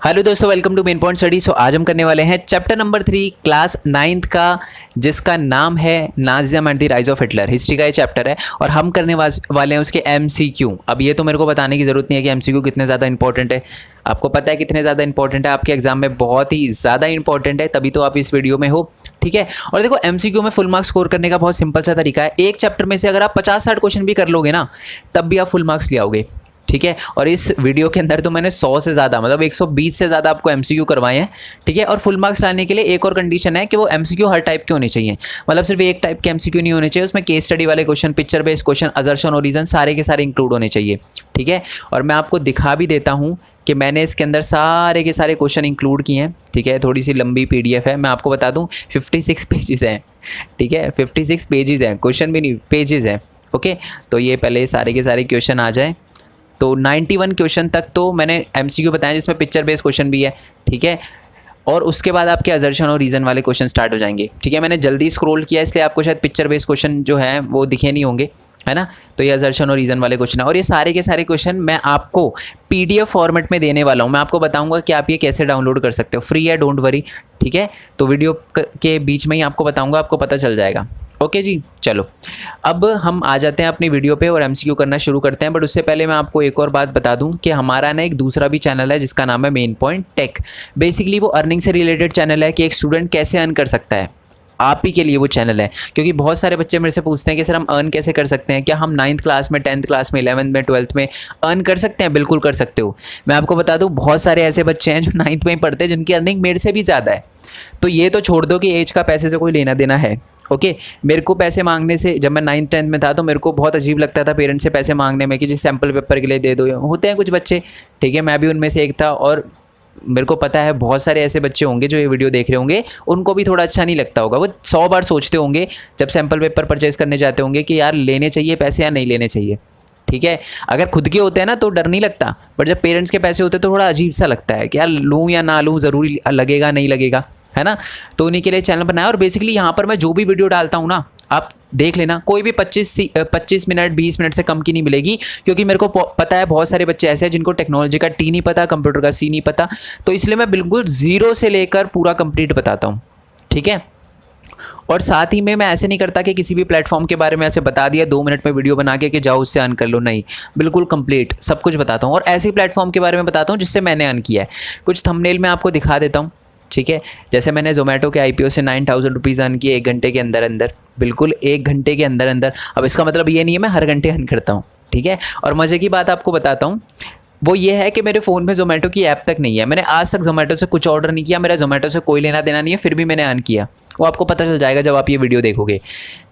Hello दोस्तों, welcome to main point study. So आज हम करने वाले हैं चैप्टर नंबर 3 क्लास 9th का, जिसका नाम है Nazism and the rise of Hitler. History का ये चैप्टर है और हम करने वाले हैं उसके एमसीक्यू। अब ये तो मेरे को बताने की ज़रूरत नहीं है कि एमसीक्यू कितने ज़्यादा इंपॉर्टेंट है। आपको पता है कितने ज़्यादा इंपॉर्टेंट है, आपके एग्जाम में बहुत ही ज़्यादा इंपॉर्टेंट है, तभी तो आप इस वीडियो में हो। ठीक है, और देखो एमसीक्यू में फुल मार्क्स स्कोर करने का बहुत सिंपल सा तरीका है। एक चैप्टर में से अगर आप 50-60 क्वेश्चन भी कर लोगे ना, तब भी आप फुल मार्क्स ले आओगे। ठीक है, और इस वीडियो के अंदर तो मैंने 100 से ज़्यादा मतलब 120 से ज़्यादा आपको एमसीक्यू करवाए हैं। ठीक है, और फुल मार्क्स लाने के लिए एक और कंडीशन है कि वो एमसीक्यू हर टाइप के होने चाहिए। मतलब सिर्फ एक टाइप के एमसीक्यू नहीं होने चाहिए, उसमें केस स्टडी वाले question, picture based question, assertion और रीजन सारे के सारे इंक्लूड होने चाहिए। ठीक है, और मैं आपको दिखा भी देता हूँ कि मैंने इसके अंदर सारे के सारे क्वेश्चन इंक्लूड किए हैं। ठीक है, थोड़ी सी लंबी पीडीएफ है, मैं आपको बता दूँ 56 पेजेस हैं। ठीक है, 56 पेजेस हैं, क्वेश्चन भी नहीं पेजेस हैं। ओके, तो ये पहले सारे के सारे क्वेश्चन आ जाए। तो 91 क्वेश्चन तक तो मैंने एमसीक्यू बताया, जिसमें पिक्चर बेस्ड क्वेश्चन भी है। ठीक है, और उसके बाद आपके असर्शन और रीज़न वाले क्वेश्चन स्टार्ट हो जाएंगे। ठीक है, मैंने जल्दी स्क्रॉल किया इसलिए आपको शायद पिक्चर बेस्ड क्वेश्चन जो है वो दिखे नहीं होंगे, है ना। तो ये असर्शन और रीज़न वाले क्वेश्चन है, और ये सारे के सारे क्वेश्चन मैं आपको पीडीएफ फॉर्मेट में देने वाला हूँ। मैं आपको बताऊँगा कि आप ये कैसे डाउनलोड कर सकते हो, फ्री है, डोंट वरी। ठीक है, तो वीडियो के बीच में ही आपको बताऊँगा, आपको पता चल जाएगा। ओके जी, चलो अब हम आ जाते हैं अपनी वीडियो पे और एमसीक्यू करना शुरू करते हैं। बट उससे पहले मैं आपको एक और बात बता दूं कि हमारा ना एक दूसरा भी चैनल है जिसका नाम है मेन पॉइंट टेक। बेसिकली वो अर्निंग से रिलेटेड चैनल है कि एक स्टूडेंट कैसे अर्न कर सकता है, आप ही के लिए वो चैनल है। क्योंकि बहुत सारे बच्चे मेरे से पूछते हैं कि सर हम अर्न कैसे कर सकते हैं, क्या हम 9th क्लास में, 10th क्लास में, 11th में, 12th में अर्न कर सकते हैं? बिल्कुल कर सकते हो। मैं आपको बता दूं बहुत सारे ऐसे बच्चे हैं जो 9th में ही पढ़ते हैं जिनकी अर्निंग मेरे से भी ज़्यादा है। तो ये तो छोड़ दो कि एज का पैसे से कोई लेना देना है। ओके, मेरे को पैसे मांगने से, जब मैं 9th 10th में था तो मेरे को बहुत अजीब लगता था पेरेंट्स से पैसे मांगने में कि जिस सैम्पल पेपर के लिए दे दो। होते हैं कुछ बच्चे, ठीक है, मैं भी उनमें से एक था। और मेरे को पता है बहुत सारे ऐसे बच्चे होंगे जो ये वीडियो देख रहे होंगे, उनको भी थोड़ा अच्छा नहीं लगता होगा। वो 100 बार सोचते होंगे जब सैम्पल पेपर परचेज करने जाते होंगे कि यार लेने चाहिए पैसे या नहीं लेने चाहिए। ठीक है, अगर खुद के होते हैं ना तो डर नहीं लगता, बट जब पेरेंट्स के पैसे होते हैं तो थोड़ा अजीब सा लगता है कि यार लूँ या ना लूँ, ज़रूरी लगेगा नहीं लगेगा, है ना। तो उन्हीं के लिए चैनल बनाया। और बेसिकली यहाँ पर मैं जो भी वीडियो डालता हूँ ना, आप देख लेना, कोई भी 25 मिनट 20 मिनट से कम की नहीं मिलेगी। क्योंकि मेरे को पता है बहुत सारे बच्चे ऐसे हैं जिनको टेक्नोलॉजी का टी नहीं पता, कंप्यूटर का सी नहीं पता। तो इसलिए मैं बिल्कुल ज़ीरो से लेकर पूरा कंप्लीट बताता हूँ। ठीक है, और साथ ही में मैं ऐसे नहीं करता कि किसी भी प्लेटफॉर्म के बारे में ऐसे बता दिया 2 मिनट में वीडियो बना के कि जाओ उससे अर्न कर लो, नहीं, बिल्कुल कंप्लीट सब कुछ बताता हूँ। और ऐसे प्लेटफॉर्म के बारे में बताता हूँ जिससे मैंने अर्न किया है। कुछ थंबनेल में आपको दिखा देता हूँ। ठीक है, जैसे मैंने जोमेटो के आईपीओ से 9000 रुपीज़ अर्न किए 1 घंटे के अंदर अंदर, बिल्कुल 1 घंटे के अंदर अंदर। अब इसका मतलब ये नहीं है मैं हर घंटे अर्न करता हूँ। ठीक है, और मज़े की बात आपको बताता हूँ, वो ये है कि मेरे फ़ोन में जोमेटो की ऐप तक नहीं है। मैंने आज तक जोमेटो से कुछ ऑर्डर नहीं किया, मेरा जोमेटो से कोई लेना देना नहीं है, फिर भी मैंने अर्न किया। वो आपको पता चल जाएगा जब आप ये वीडियो देखोगे।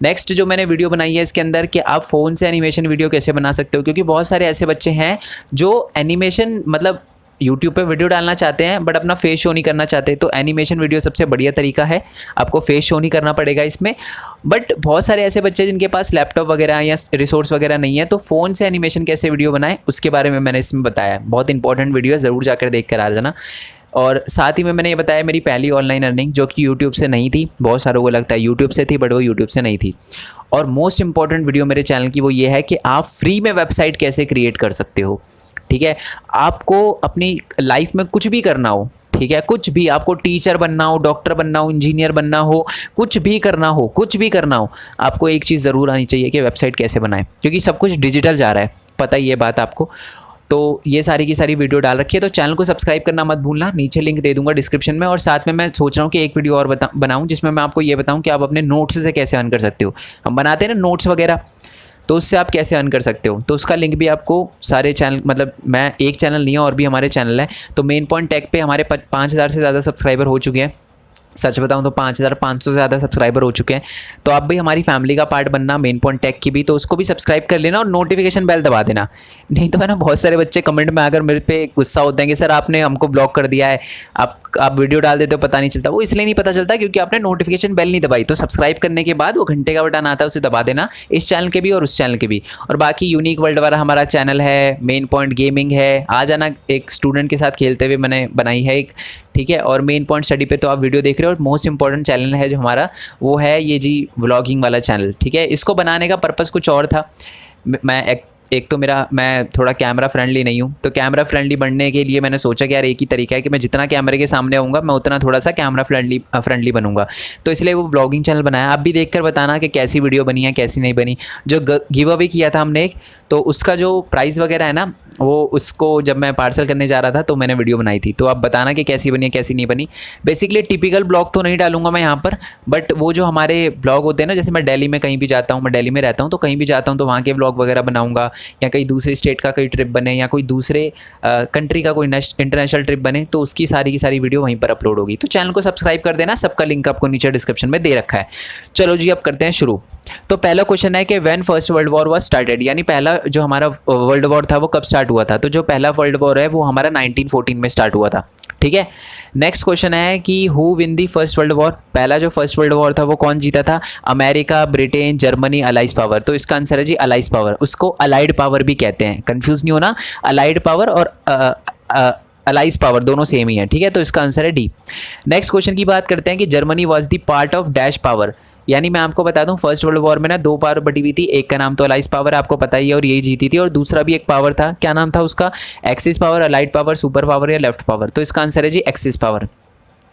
नेक्स्ट जो मैंने वीडियो बनाई है इसके अंदर कि आप फ़ोन से एनिमेशन वीडियो कैसे बना सकते हो। क्योंकि बहुत सारे ऐसे बच्चे हैं जो एनिमेशन मतलब यूट्यूब पे वीडियो डालना चाहते हैं बट अपना फेस शो नहीं करना चाहते। तो एनिमेशन वीडियो सबसे बढ़िया तरीका है, आपको फेस शो नहीं करना पड़ेगा इसमें। बट बहुत सारे ऐसे बच्चे जिनके पास लैपटॉप वगैरह या रिसोर्स वगैरह नहीं है, तो फ़ोन से एनिमेशन कैसे वीडियो बनाएं उसके बारे में मैंने इसमें बताया। बहुत इंपॉर्टेंट वीडियो है, ज़रूर जाकर देख कर आ जाना। और साथ ही में मैंने ये बताया मेरी पहली ऑनलाइन अर्निंग जो कि यूट्यूब से नहीं थी। बहुत सारों को लगता है यूट्यूब से थी, बट वो यूट्यूब से नहीं थी। और मोस्ट इंपॉर्टेंट वीडियो मेरे चैनल की वो ये है कि आप फ्री में वेबसाइट कैसे क्रिएट कर सकते हो। ठीक है, आपको अपनी लाइफ में कुछ भी करना हो, ठीक है, कुछ भी, आपको टीचर बनना हो, डॉक्टर बनना हो, इंजीनियर बनना हो, कुछ भी करना हो, कुछ भी करना हो, आपको एक चीज़ ज़रूर आनी चाहिए कि वेबसाइट कैसे बनाएं। क्योंकि सब कुछ डिजिटल जा रहा है, पता ही ये बात आपको। तो ये सारी की सारी वीडियो डाल रखी है, तो चैनल को सब्सक्राइब करना मत भूलना, नीचे लिंक दे दूंगा डिस्क्रिप्शन में। और साथ में मैं सोच रहा हूँ कि एक वीडियो और बनाऊँ जिसमें मैं आपको ये बताऊँ कि आप अपने नोट्स से कैसे अर्न कर सकते हो। हम बनाते हैं ना नोट्स वगैरह, तो उससे आप कैसे अर्न कर सकते हो। तो उसका लिंक भी आपको सारे चैनल, मतलब मैं एक चैनल नहीं है और भी हमारे चैनल हैं। तो मेन पॉइंट टेक पे हमारे 5000 से ज़्यादा सब्सक्राइबर हो चुके हैं। सच बताऊं तो 5500 से ज़्यादा सब्सक्राइबर हो चुके हैं। तो आप भी हमारी फैमिली का पार्ट बनना, मेन पॉइंट टेक की भी, तो उसको भी सब्सक्राइब कर लेना और नोटिफिकेशन बेल दबा देना। नहीं तो है ना, बहुत सारे बच्चे कमेंट में आकर मेरे पे गुस्सा होते हैं कि सर आपने हमको ब्लॉक कर दिया है, आप वीडियो डाल देते हो पता नहीं चलता। वो इसलिए नहीं पता चलता क्योंकि आपने नोटिफिकेशन बेल नहीं दबाई। तो सब्सक्राइब करने के बाद वो घंटे का बटन आता है, उसे दबा देना, इस चैनल के भी और उस चैनल के भी। और बाकी यूनिक वर्ल्ड वाला हमारा चैनल है, मेन पॉइंट गेमिंग है, आ जाना, एक स्टूडेंट के साथ खेलते हुए मैंने बनाई है एक। ठीक है, और मेन पॉइंट स्टडी पे तो आप वीडियो देख रहे हो। और मोस्ट इंपॉर्टेंट चैनल है जो हमारा, वो है ये जी व्लॉगिंग वाला चैनल। ठीक है, इसको बनाने का पर्पज़ कुछ और था। मैं एक तो मैं थोड़ा कैमरा फ्रेंडली नहीं हूँ, तो कैमरा फ्रेंडली बनने के लिए मैंने सोचा कि यार एक ही तरीका है कि मैं जितना कैमरे के सामने आऊँगा मैं उतना थोड़ा सा कैमरा फ्रेंडली बनूंगा, तो इसलिए वो ब्लॉगिंग चैनल बनाया। आप भी देख कर बताना कि कैसी वीडियो बनी है कैसी नहीं बनी। जो गिव अवे किया था हमने एक, तो उसका जो प्राइस वगैरह है ना, वो उसको जब मैं पार्सल करने जा रहा था तो मैंने वीडियो बनाई थी, तो आप बताना कि कैसी बनी है कैसी नहीं बनी। बेसिकली टिपिकल ब्लॉग तो नहीं डालूंगा मैं यहाँ पर, बट वो जो हमारे ब्लॉग होते हैं ना, जैसे मैं दिल्ली में कहीं भी जाता हूँ, मैं दिल्ली में रहता हूँ, तो कहीं भी जाता हूँ तो वहाँ के ब्लॉग वगैरह बनाऊंगा, या कहीं दूसरे स्टेट का कोई ट्रिप बने, या कोई दूसरे कंट्री का कोई इंटरनेशनल ट्रिप बने, तो उसकी सारी की सारी वीडियो वहीं पर अपलोड होगी। तो चैनल को सब्सक्राइब कर देना, सबका लिंक आपको नीचे डिस्क्रिप्शन में दे रखा है। चलो जी, अब करते हैं शुरू। तो पहला क्वेश्चन है कि when first world war was started, यानी पहला जो हमारा वर्ल्ड वॉर था वो कब स्टार्ट हुआ था। तो जो पहला वर्ल्ड वॉर है वो हमारा 1914 में स्टार्ट हुआ था, ठीक है। नेक्स्ट क्वेश्चन है कि who win the first world war, पहला जो फर्स्ट वर्ल्ड वॉर था वो कौन जीता था। America, Britain, Germany, allies power. तो इसका आंसर है जी अलाइज पावर, उसको अलाइड पावर भी कहते हैं, कंफ्यूज नहीं होना, अलाइड पावर और अलाइज पावर दोनों सेम ही है, ठीक है। तो इसका आंसर है डी। नेक्स्ट क्वेश्चन की बात करते हैं कि Germany was the part of dash power, यानी मैं आपको बता दूं फर्स्ट वर्ल्ड वॉर में ना दो पावर बटी हुई थी, एक का नाम तो अलाइज पावर आपको पता ही है और यही जीती थी, और दूसरा भी एक पावर था, क्या नाम था उसका, axis power, allied power, super power या लेफ्ट पावर। तो इसका आंसर है जी एक्सिस पावर,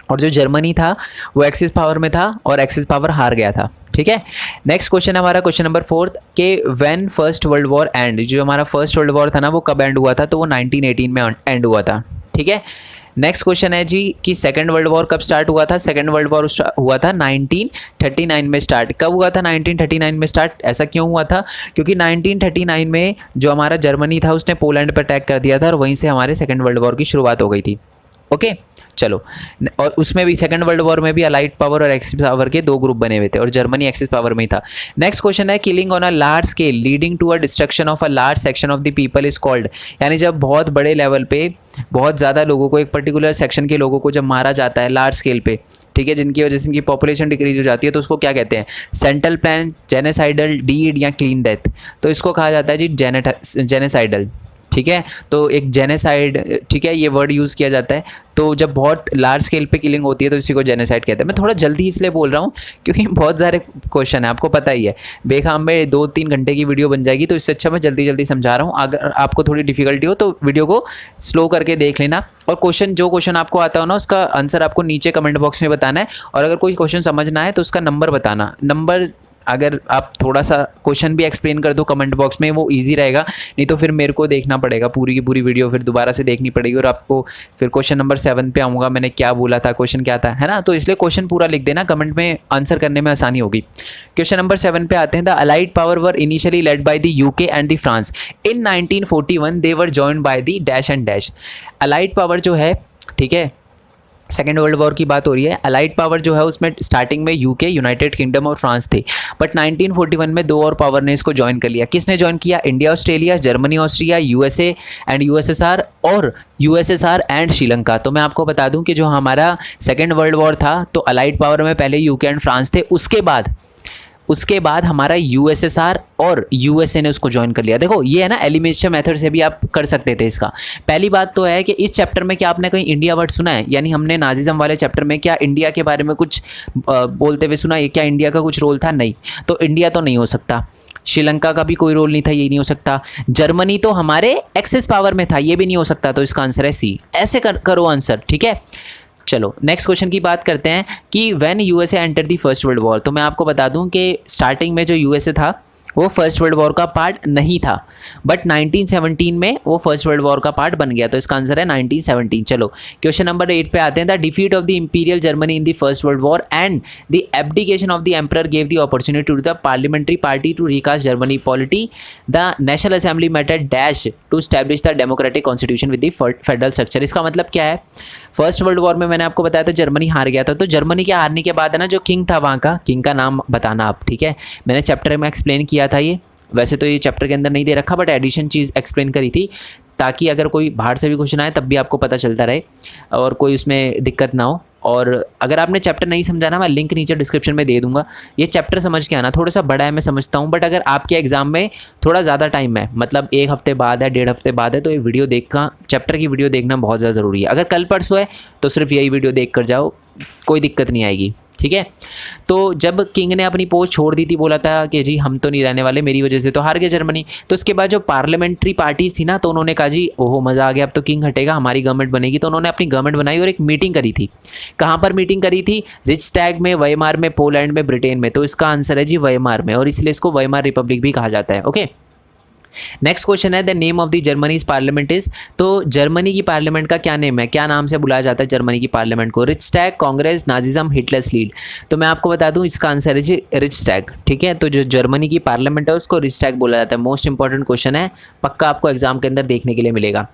और जो जर्मनी था वो एक्सिस पावर में था और एक्सिस पावर हार गया था, ठीक है। नेक्स्ट क्वेश्चन है हमारा क्वेश्चन नंबर 4 के when first world war and, जो हमारा फर्स्ट वर्ल्ड वॉर था ना वो कब एंड हुआ था, तो वो 1918 में एंड हुआ था, ठीक है। नेक्स्ट क्वेश्चन है जी कि सेकंड वर्ल्ड वॉर कब स्टार्ट हुआ था। सेकंड वर्ल्ड वॉर हुआ था 1939 में स्टार्ट। कब हुआ था 1939 में स्टार्ट, ऐसा क्यों हुआ था, क्योंकि 1939 में जो हमारा जर्मनी था उसने पोलैंड पर अटैक कर दिया था और वहीं से हमारे सेकंड वर्ल्ड वॉर की शुरुआत हो गई थी, ओके। चलो, और उसमें भी सेकंड वर्ल्ड वॉर में भी अलाइड पावर और एक्सिस पावर के दो ग्रुप बने हुए थे और जर्मनी एक्सिस पावर में ही था। नेक्स्ट क्वेश्चन है killing on a large scale leading to a destruction of a large section of the people is called, यानी जब बहुत बड़े लेवल पे बहुत ज़्यादा लोगों को, एक पर्टिकुलर सेक्शन के लोगों को जब मारा जाता है लार्ज स्केल पे, ठीक है, जिनकी वजह से इनकी पॉपुलेशन डिक्रीज हो जाती है, तो उसको क्या कहते हैं, सेंट्रल प्लान, जेनेसाइडल डीड या क्लीन डेथ। तो इसको कहा जाता है जी जेनेसाइडल, ठीक है। तो एक जेनेसाइड, ठीक है, ये वर्ड यूज़ किया जाता है। तो जब बहुत लार्ज स्केल पे किलिंग होती है तो इसी को जेनेसाइड कहते हैं। मैं थोड़ा जल्दी इसलिए बोल रहा हूँ क्योंकि बहुत सारे क्वेश्चन है, आपको पता ही है, बेखाम में 2-3 घंटे की वीडियो बन जाएगी, तो इससे अच्छा मैं जल्दी जल्दी समझा रहा हूँ। अगर आपको थोड़ी डिफिकल्टी हो तो वीडियो को स्लो करके देख लेना, और जो क्वेश्चन आपको आता हो ना उसका आंसर आपको नीचे कमेंट बॉक्स में बताना है, और अगर कोई क्वेश्चन समझना है तो उसका नंबर बताना। नंबर अगर आप थोड़ा सा क्वेश्चन भी एक्सप्लेन कर दो कमेंट बॉक्स में वो इजी रहेगा, नहीं तो फिर मेरे को देखना पड़ेगा पूरी की पूरी वीडियो, फिर दोबारा से देखनी पड़ेगी, और आपको फिर क्वेश्चन नंबर 7 पे आऊँगा, मैंने क्या बोला था, क्वेश्चन क्या था, है ना। तो इसलिए क्वेश्चन पूरा लिख देना, कमेंट में आंसर करने में आसानी होगी। क्वेश्चन नंबर 7 पे आते हैं। The allied power were initially led by the UK and the France in 1941 they were joined by the dash and dash. Allied power जो है, ठीक है, सेकेंड वर्ल्ड वॉर की बात हो रही है। अलाइड पावर जो है उसमें स्टार्टिंग में यूके, यूनाइटेड किंगडम और फ्रांस थे, बट 1941 में दो और पावर ने इसको ज्वाइन कर लिया। किसने ज्वाइन किया, India, Australia, Germany, Austria, USA and USSR, और यूएसएसआर एंड श्रीलंका। तो मैं आपको बता दूं कि जो हमारा सेकेंड वर्ल्ड वॉर था तो अलाइड पावर में पहले यूके एंड फ्रांस थे, उसके बाद हमारा यूएसएसआर और यूएसए ने उसको ज्वाइन कर लिया। देखो ये है ना, एलिमिनेशन मेथड से भी आप कर सकते थे इसका। पहली बात तो है कि इस चैप्टर में क्या आपने कहीं इंडिया वर्ड सुना है, यानी हमने नाजिज्म वाले चैप्टर में क्या इंडिया के बारे में कुछ बोलते हुए सुना है, क्या इंडिया का कुछ रोल था, नहीं। तो इंडिया तो नहीं हो सकता, श्रीलंका का भी कोई रोल नहीं था, ये नहीं हो सकता, जर्मनी तो हमारे एक्सिस पावर में था, ये भी नहीं हो सकता। तो इसका आंसर है सी। ऐसे करो आंसर, ठीक है। चलो नेक्स्ट क्वेश्चन की बात करते हैं कि when USA enter the first world war. तो मैं आपको बता दूं कि स्टार्टिंग में जो यूएसए था वो फर्स्ट वर्ल्ड वॉर का पार्ट नहीं था, बट 1917 में वो फर्स्ट वर्ल्ड वॉर का पार्ट बन गया। तो इसका आंसर है 1917। चलो क्वेश्चन नंबर 8 पे आते हैं। The defeat of the imperial Germany in the first world war and the abdication of the emperor gave the opportunity to the parliamentary party to recast Germany polity. The national assembly meted dash to establish the democratic constitution with the federal structure. इसका मतलब क्या है, first world war में मैंने आपको बताया था Germany हार गया था, तो जर्मनी के हारने के बाद है ना जो किंग था वहाँ का, किंग का नाम बताना आप, ठीक है। मैंने चैप्टर में एक्सप्लेन किया था ये, वैसे तो ये चैप्टर के अंदर नहीं दे रखा, बट एडिशन चीज़ एक्सप्लेन करी थी ताकि अगर कोई बाहर से भी क्वेश्चन आए तब भी आपको पता चलता रहे और कोई उसमें दिक्कत ना हो। और अगर आपने चैप्टर नहीं समझा ना, मैं लिंक नीचे डिस्क्रिप्शन में दे दूंगा, ये चैप्टर समझ के आना। थोड़ा सा बड़ा है मैं समझता हूँ, बट अगर आपके एग्जाम में थोड़ा ज़्यादा टाइम है, मतलब 1 हफ्ते बाद है, 1.5 हफ्ते बाद है, तो ये वीडियो देखना, चैप्टर की वीडियो देखना बहुत ज़्यादा ज़रूरी है। अगर कल परसों है तो सिर्फ यही वीडियो देख कर जाओ, कोई दिक्कत नहीं आएगी, ठीक है। ठीक है। तो जब किंग ने अपनी पोस्ट छोड़ दी थी, बोला था कि जी हम तो नहीं रहने वाले, मेरी वजह से तो हार गया जर्मनी, तो उसके बाद जो पार्लियामेंट्री पार्टीज थी ना, तो उन्होंने कहा जी ओहो मज़ा आ गया, अब तो किंग हटेगा, हमारी गवर्नमेंट बनेगी। तो उन्होंने अपनी गवर्नमेंट बनाई और एक मीटिंग करी थी। कहाँ पर मीटिंग करी थी? रिचस्टैग में, वेइमार में, पोलैंड में, ब्रिटेन में। तो इसका आंसर है जी वेइमार में, और इसलिए इसको वेइमार रिपब्लिक भी कहा जाता है। ओके, नेक्स्ट क्वेश्चन है the name of the Germany's parliament is. तो जर्मनी की पार्लियामेंट का क्या नेम है, क्या नाम से बुलाया जाता है जर्मनी की पार्लियामेंट को? रिचस्टैग, कांग्रेस, नाजिज्म, हिटलर्स लीड। तो मैं आपको बता दूं इसका आंसर है जी रिचस्टैग। ठीक है, तो जो जर्मनी की पार्लियामेंट है उसको रिचस्टैग बोला जाता है। मोस्ट इंपॉर्टेंट क्वेश्चन है, पक्का आपको एग्जाम के अंदर देखने के लिए मिलेगा।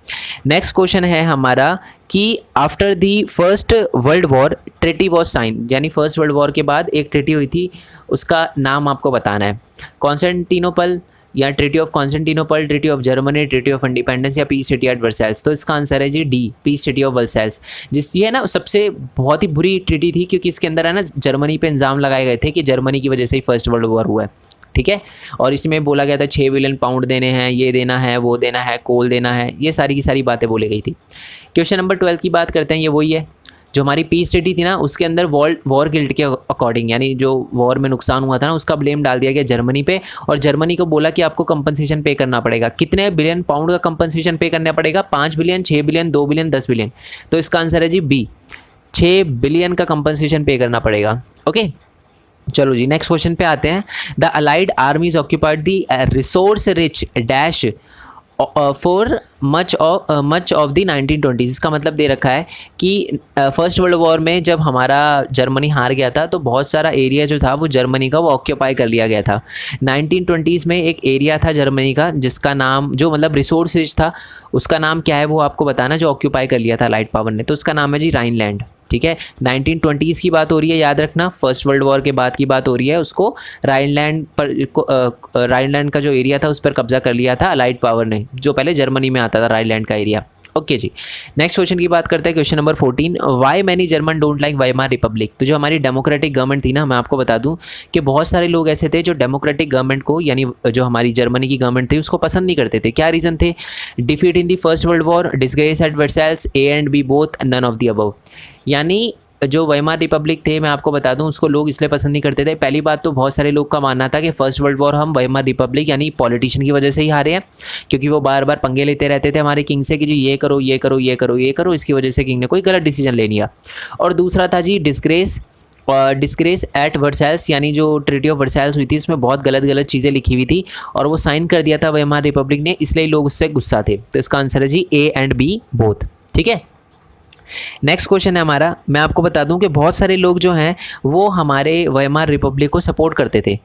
नेक्स्ट क्वेश्चन है हमारा कि after the first world war treaty was signed, यानी फर्स्ट वर्ल्ड वॉर के बाद एक ट्रीटी हुई थी, उसका नाम आपको बताना है। कॉन्स्टेंटिनोपल या treaty of Constantinople, treaty of Germany, treaty of independence, या पीस ट्रीटी एट वर्साइल्स। तो इसका आंसर है G D, peace treaty of Versailles. ये है ना सबसे बहुत ही बुरी ट्रीटी थी, क्योंकि इसके अंदर है ना जर्मनी पे इल्ज़ाम लगाए गए थे कि जर्मनी की वजह से ही फर्स्ट वर्ल्ड वॉर हुआ है। ठीक है, और इसमें बोला गया था 6 बिलियन पाउंड देने हैं, ये देना है, वो देना है, कोल देना है, ये सारी की सारी बातें बोली गई थी। क्वेश्चन नंबर 12 की बात करते हैं, ये वही है जो हमारी पीस ट्रीटी थी ना, उसके अंदर वॉर गिल्ट के अकॉर्डिंग, यानी जो वॉर में नुकसान हुआ था ना, उसका ब्लेम डाल दिया गया जर्मनी पे, और जर्मनी को बोला कि आपको कंपनसेशन पे करना पड़ेगा। कितने बिलियन पाउंड का कंपनसेशन पे करना पड़ेगा? 5 बिलियन, 6 बिलियन, 2 बिलियन, 10 बिलियन। तो इसका आंसर है जी बी, 6 बिलियन का कंपनसेशन पे करना पड़ेगा। ओके, चलो जी नेक्स्ट क्वेश्चन पे आते हैं। The allied आर्मीज occupied the resource rich dash for much of the 1920s। इसका मतलब दे रखा है कि फर्स्ट वर्ल्ड वॉर में जब हमारा जर्मनी हार गया था, तो बहुत सारा एरिया जो था वो जर्मनी का वो ऑक्यूपाई कर लिया गया था। 1920s में एक एरिया था जर्मनी का जिसका नाम, जो मतलब रिसोर्स रिच था, उसका नाम क्या है वो आपको बताना, जो ऑक्यूपाई कर लिया था लाइट पावर ने। तो उसका नाम है जी राइनलैंड। ठीक है, 1920s की बात हो रही है, याद रखना, फर्स्ट वर्ल्ड वॉर के बाद की बात हो रही है। उसको राइनलैंड पर राइनलैंड का जो एरिया था उस पर कब्जा कर लिया था अलाइड पावर ने, जो पहले जर्मनी में आता था राइनलैंड का एरिया। ओके जी, नेक्स्ट क्वेश्चन की बात करते हैं, question number 14। Why many German don't like Weimar Republic. तो जो हमारी डेमोक्रेटिक गवर्नमेंट थी ना, मैं आपको बता दूं कि बहुत सारे लोग ऐसे थे जो डेमोक्रेटिक गवर्नमेंट को, यानी जो हमारी जर्मनी की गवर्नमेंट थी, उसको पसंद नहीं करते थे। क्या रीज़न थे? Defeat in the first world war, disgrace at Versailles, A and B both, none of the above. यानी जो वेइमार रिपब्लिक थे, मैं आपको बता दूं, उसको लोग इसलिए पसंद नहीं करते थे। पहली बात तो बहुत सारे लोग का मानना था कि फर्स्ट वर्ल्ड वॉर हम वेइमार रिपब्लिक यानी पॉलिटिशियन की वजह से ही हारे हैं, क्योंकि वो बार बार पंगे लेते रहते थे हमारे किंग से कि जी ये करो, ये करो, ये करो, ये करो। इसकी वजह से किंग ने कोई गलत डिसीजन ले लिया। और दूसरा था जी डिस्ग्रेस एट वर्साइल्स, यानी जो ट्रीटी ऑफ वर्साइल्स हुई थी उसमें बहुत गलत चीज़ें लिखी हुई थी और वो साइन कर दिया था वेइमार रिपब्लिक ने, इसलिए लोग उससे गुस्सा थे। तो इसका आंसर है जी ए एंड बी बोथ। ठीक है, नेक्स्ट क्वेश्चन है हमारा। मैं आपको बता दूं कि बहुत सारे लोग जो हैं वो हमारे वेइमार रिपब्लिक को सपोर्ट करते थे।